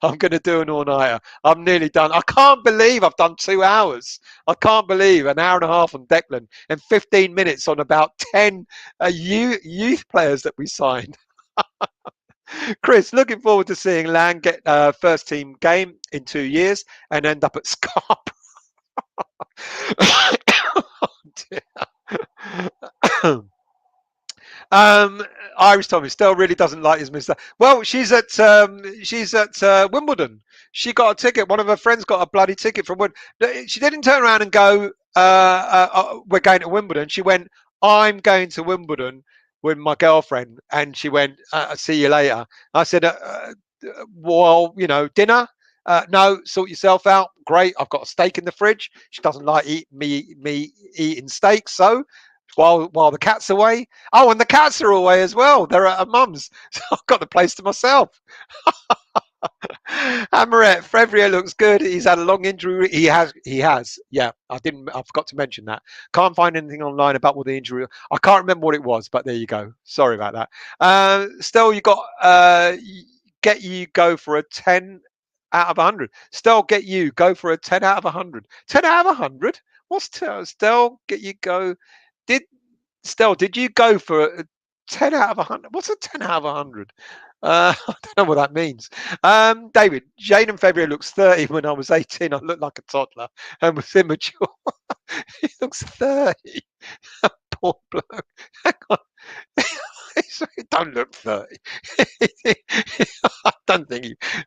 I'm going to do an all-nighter. I'm nearly done. I can't believe I've done 2 hours. I can't believe an hour and a half on Declan and 15 minutes on about 10 youth players that we signed. Chris, looking forward to seeing Lang get first team game in 2 years and end up at Scarp. Irish Tommy still really doesn't like his mister. Well, she's at Wimbledon. She got a ticket. One of her friends got a bloody ticket from Wimbledon. She didn't turn around and go, "We're going to Wimbledon." She went, "I'm going to Wimbledon with my girlfriend," and she went, "See you later." I said, "Well, dinner." No, sort yourself out. Great. I've got a steak in the fridge. She doesn't like me eating steak, so while the cat's away. Oh, and the cats are away as well. They're at her mum's, so I've got the place to myself. Amaret, Fevrier looks good. He's had a long injury. He has. Yeah, I forgot to mention that. Can't find anything online about what the injury. I can't remember what it was, but there you go. Sorry about that. Still, you got get you go for a 10 out of 100. Still, get you go for a 10 out of 100. 10 out of 100. What's Still get you go? Did you go for a 10 out of 100? What's a 10 out of 100? I don't know what that means. David, Jane and February looks 30. When I was 18, I looked like a toddler and was immature. He looks 30. Poor bloke. Hang on. He don't look 30.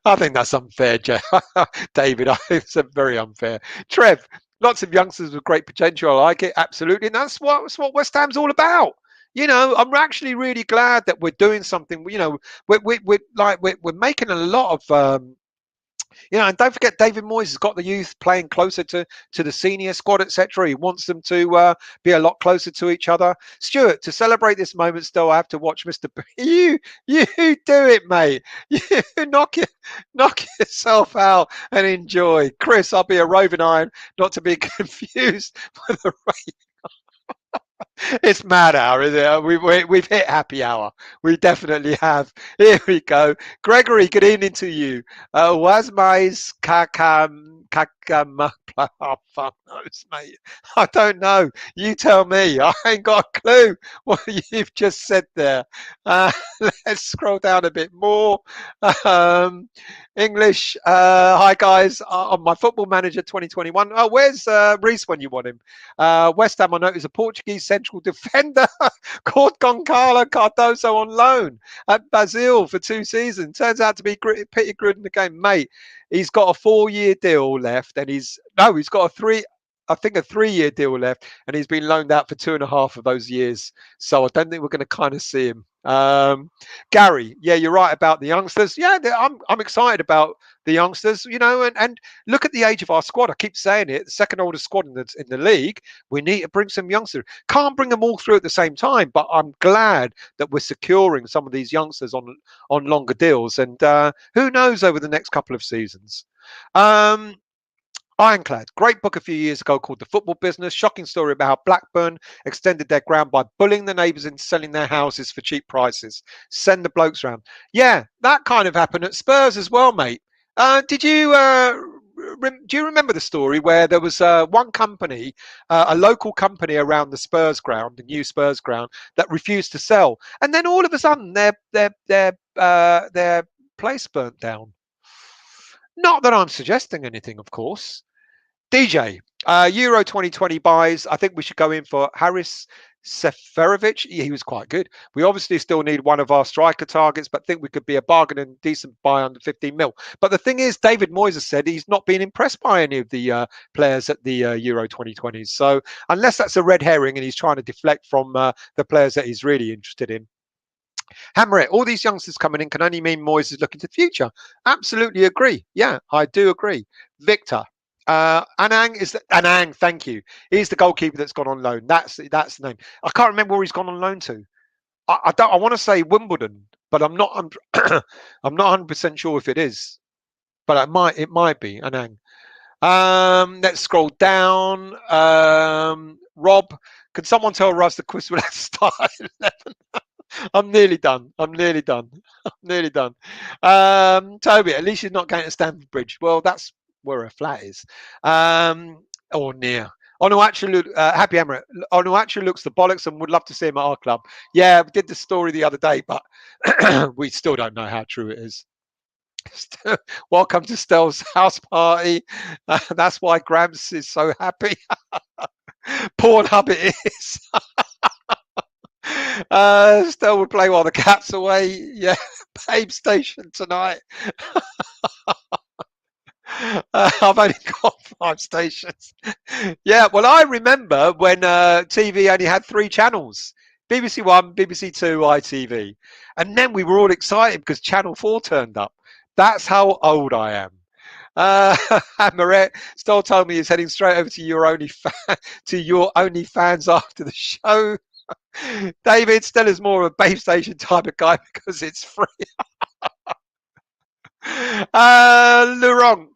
I think that's unfair, David. I think it's very unfair. Trev, lots of youngsters with great potential. I like it, absolutely. And that's what West Ham's all about. I'm actually really glad that we're doing something. We're making a lot of and don't forget David Moyes has got the youth playing closer to the senior squad, etc. He wants them to be a lot closer to each other. Stuart, to celebrate this moment, still I have to watch Mr. You do it, mate. You knock yourself out and enjoy. Chris, I'll be a roving iron, not to be confused with the It's mad hour, isn't it? We've hit happy hour. We definitely have. Here we go. Gregory, good evening to you. Was my kakam fuck knows, mate. I don't know. You tell me. I ain't got a clue what you've just said there. Let's scroll down a bit more. English. Hi guys. On my Football Manager 2021. Oh, where's Reese when you want him? West Ham, I noticed a Portuguese central defender called Goncalo Cardoso on loan at Brazil for 2 seasons. Turns out to be pretty good in the game, mate. He's got a 4-year deal left, and he's got a 3-year deal left, and he's been loaned out for 2.5 of those years. So I don't think we're going to kind of see him. Gary, yeah, you're right about the youngsters. Yeah, I'm excited about the youngsters, and look at the age of our squad. I keep saying it, the second oldest squad in the league. We need to bring some youngsters. Can't bring them all through at the same time, but I'm glad that we're securing some of these youngsters on longer deals, and who knows over the next couple of seasons. Ironclad, great book a few years ago called The Football Business. Shocking story about how Blackburn extended their ground by bullying the neighbours into selling their houses for cheap prices. Send the blokes round. Yeah, that kind of happened at Spurs as well, mate. Did you do you remember the story where there was one company, a local company around the Spurs ground, the new Spurs ground, that refused to sell, and then all of a sudden their place burnt down. Not that I'm suggesting anything, of course. DJ, Euro 2020 buys. I think we should go in for Haris Seferovic. He was quite good. We obviously still need one of our striker targets, but think we could be a bargain and decent buy under 15 mil. But the thing is, David Moyes has said he's not been impressed by any of the players at the Euro 2020s. So unless that's a red herring and he's trying to deflect from the players that he's really interested in. Hammer, all these youngsters coming in can only mean Moyes is looking to the future. Absolutely agree. Yeah, I do agree. Victor, Anang. Thank you. He's the goalkeeper that's gone on loan. That's the name. I can't remember where he's gone on loan to. I don't. I want to say Wimbledon, but I'm not. I'm not 100% sure if it is, but it might be Anang. Let's scroll down. Rob, can someone tell Russ the quiz will start at 11? I'm nearly done. I'm nearly done. Toby, at least you're not going to Stamford Bridge. Well, that's where her flat is. Or near. Happy Emirate. Onuachu looks the bollocks and would love to see him at our club. Yeah, we did the story the other day, but we still don't know how true it is. Welcome to Stell's house party. That's why Gramps is so happy. Pornhub it is. Stell would play while the cat's away. Yeah, Babe Station tonight. I've only got 5 stations. Yeah, well, I remember when TV only had 3 channels. BBC One, BBC Two, ITV. And then we were all excited because Channel 4 turned up. That's how old I am. Maret Stoll told me he's heading straight over to your OnlyFans after the show. David, Stell is more of a base station type of guy because it's free. Laurent,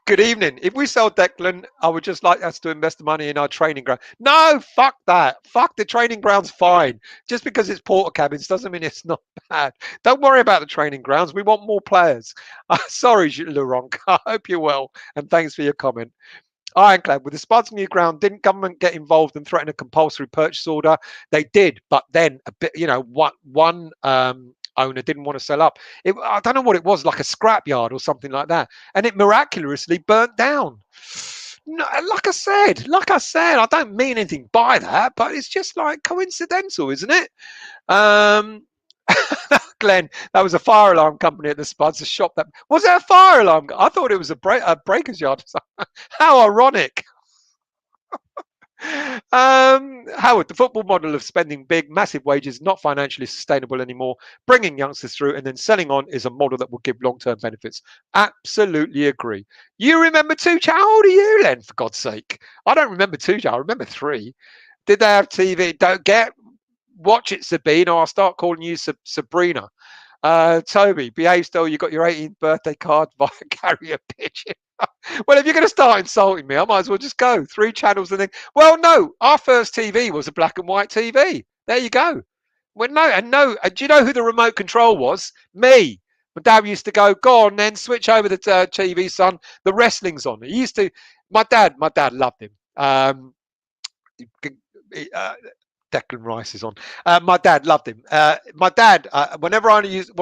good evening. If we sell Declan, I would just like us to invest the money in our training ground. No, fuck that. Fuck the training ground's fine. Just because it's porter cabins doesn't mean it's not bad. Don't worry about the training grounds. We want more players. Sorry, Laurent. I hope you're well, and thanks for your comment. Ironclad, with the Spuds new ground, didn't government get involved and threaten a compulsory purchase order? They did, but then a bit, one owner didn't want to sell up. I don't know what it was, like a scrapyard or something like that, and it miraculously burnt down. No, like I said, I don't mean anything by that, but it's just like coincidental, isn't it? Glenn, that was a fire alarm company at the Spuds, a shop that was it a fire alarm? I thought it was a breaker's yard. How ironic. Howard, the football model of spending big, massive wages not financially sustainable anymore. Bringing youngsters through and then selling on is a model that will give long-term benefits. Absolutely agree. You remember Tuchel? How old are you, Len? For God's sake, I don't remember Tuchel. I remember 3. Did they have TV? Watch it, Sabine, or I'll start calling you Sabrina. Toby, behave still. You got your 18th birthday card via carrier pigeon. Well, if you're going to start insulting me, I might as well just go 3 channels and then. Well, no, our first TV was a black and white TV. There you go. Well, no. Do you know who the remote control was? Me. My dad used to go on, then switch over the TV, son. The wrestling's on. He used to. My dad loved him. Declan Rice is on. My dad loved him. My dad, whenever I used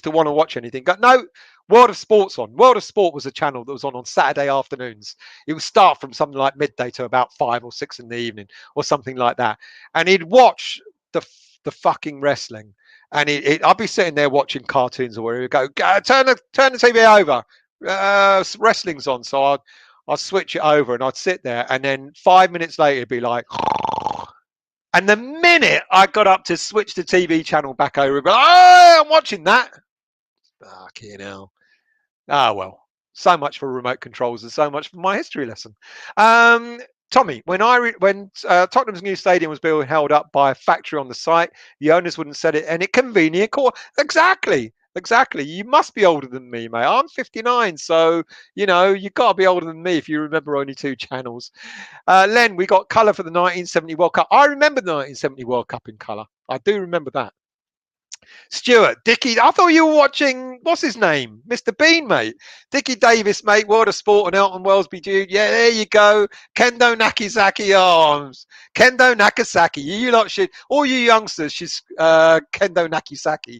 to want to watch anything, no, World of Sport's on. World of Sport was a channel that was on Saturday afternoons. It would start from something like midday to about 5 or 6 in the evening or something like that. And he'd watch the fucking wrestling. And I'd be sitting there watching cartoons or whatever. He'd go, turn the TV over. Wrestling's on. So I'd switch it over and I'd sit there. And then 5 minutes later, it'd be like... And the minute I got up to switch the TV channel back over, but I'm watching that. Fucking hell. Well, so much for remote controls and so much for my history lesson. Tommy, when Tottenham's new stadium was built and held up by a factory on the site, the owners wouldn't sell it, and it convenient caught. Exactly. You must be older than me, mate. I'm 59, so you've got to be older than me if you remember only 2 channels. Len, we got colour for the 1970 World Cup. I remember the 1970 World Cup in colour. I do remember that. Stuart, Dickie, I thought you were watching, what's his name? Mr. Bean, mate. Dickie Davis, mate, World of Sport and Elton Wellesby, dude. Yeah, there you go. Kendo Nakasaki arms. Kendo Nakasaki. You lot should, all you youngsters should Kendo Nakasaki.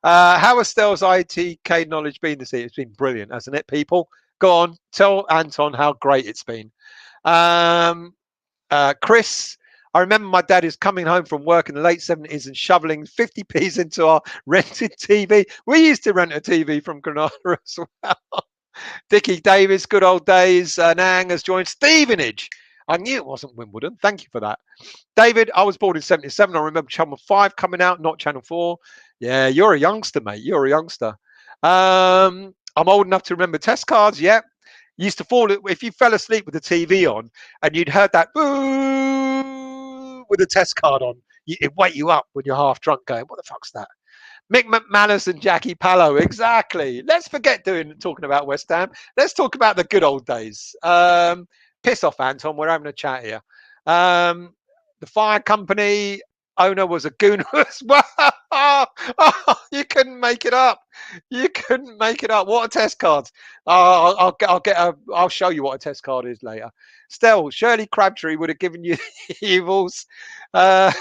How has Stel's ITK knowledge been this year? It's been brilliant, hasn't it, people? Go on, tell Anton how great it's been. Um, Chris, I remember my dad is coming home from work in the late 70s and shoveling 50p's into our rented TV. We used to rent a TV from Granada as well. Dickie Davis, good old days. Nang has joined Stevenage. I knew it wasn't Wimbledon. Thank you for that. David, I was born in 77. I remember Channel 5 coming out, not Channel 4. Yeah, you're a youngster, mate. You're a youngster. I'm old enough to remember test cards. Yeah, used to fall if you fell asleep with the TV on and you'd heard that boo with the test card on. It'd wake you up when you're half drunk, going, "What the fuck's that?" Mick McManus and Jackie Pallow, exactly. Let's forget talking about West Ham. Let's talk about the good old days. Piss off, Anton. We're having a chat here. The fire company owner was a goon as well. Oh, you couldn't make it up. You couldn't make it up. What a test card! I'll show you what a test card is later. Still, Shirley Crabtree would have given you the evils. Uh,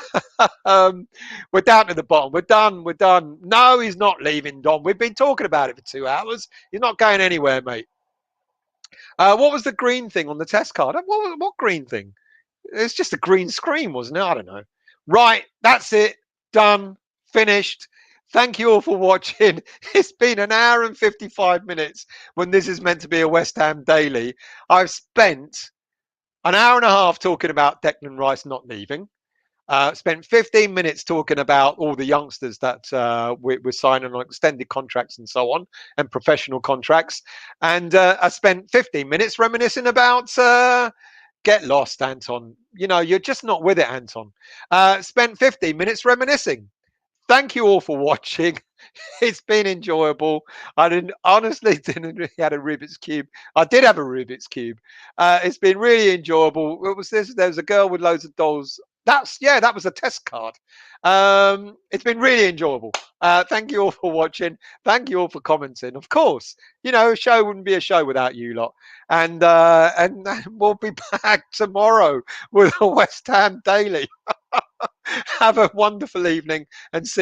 we're down to the bottom. We're done. We're done. No, he's not leaving, Don. We've been talking about it for 2 hours. He's not going anywhere, mate. What was the green thing on the test card? What green thing? It's just a green screen, wasn't it? I don't know. Right, that's it. Done. Finished. Thank you all for watching. It's been an hour and 55 minutes when this is meant to be a West Ham daily. I've spent an hour and a half talking about Declan Rice not leaving. Spent 15 minutes talking about all the youngsters that we're signing on extended contracts and so on, and professional contracts. And I spent 15 minutes reminiscing about get lost, Anton. You know, you're just not with it, Anton. Spent 15 minutes reminiscing. Thank you all for watching. It's been enjoyable. I didn't really had a Rubik's Cube. I did have a Rubik's Cube. It's been really enjoyable. What was this? There was a girl with loads of dolls. That was a test card. It's been really enjoyable. Thank you all for watching. Thank you all for commenting. Of course, you know, a show wouldn't be a show without you lot. And we'll be back tomorrow with a West Ham Daily. Have a wonderful evening and see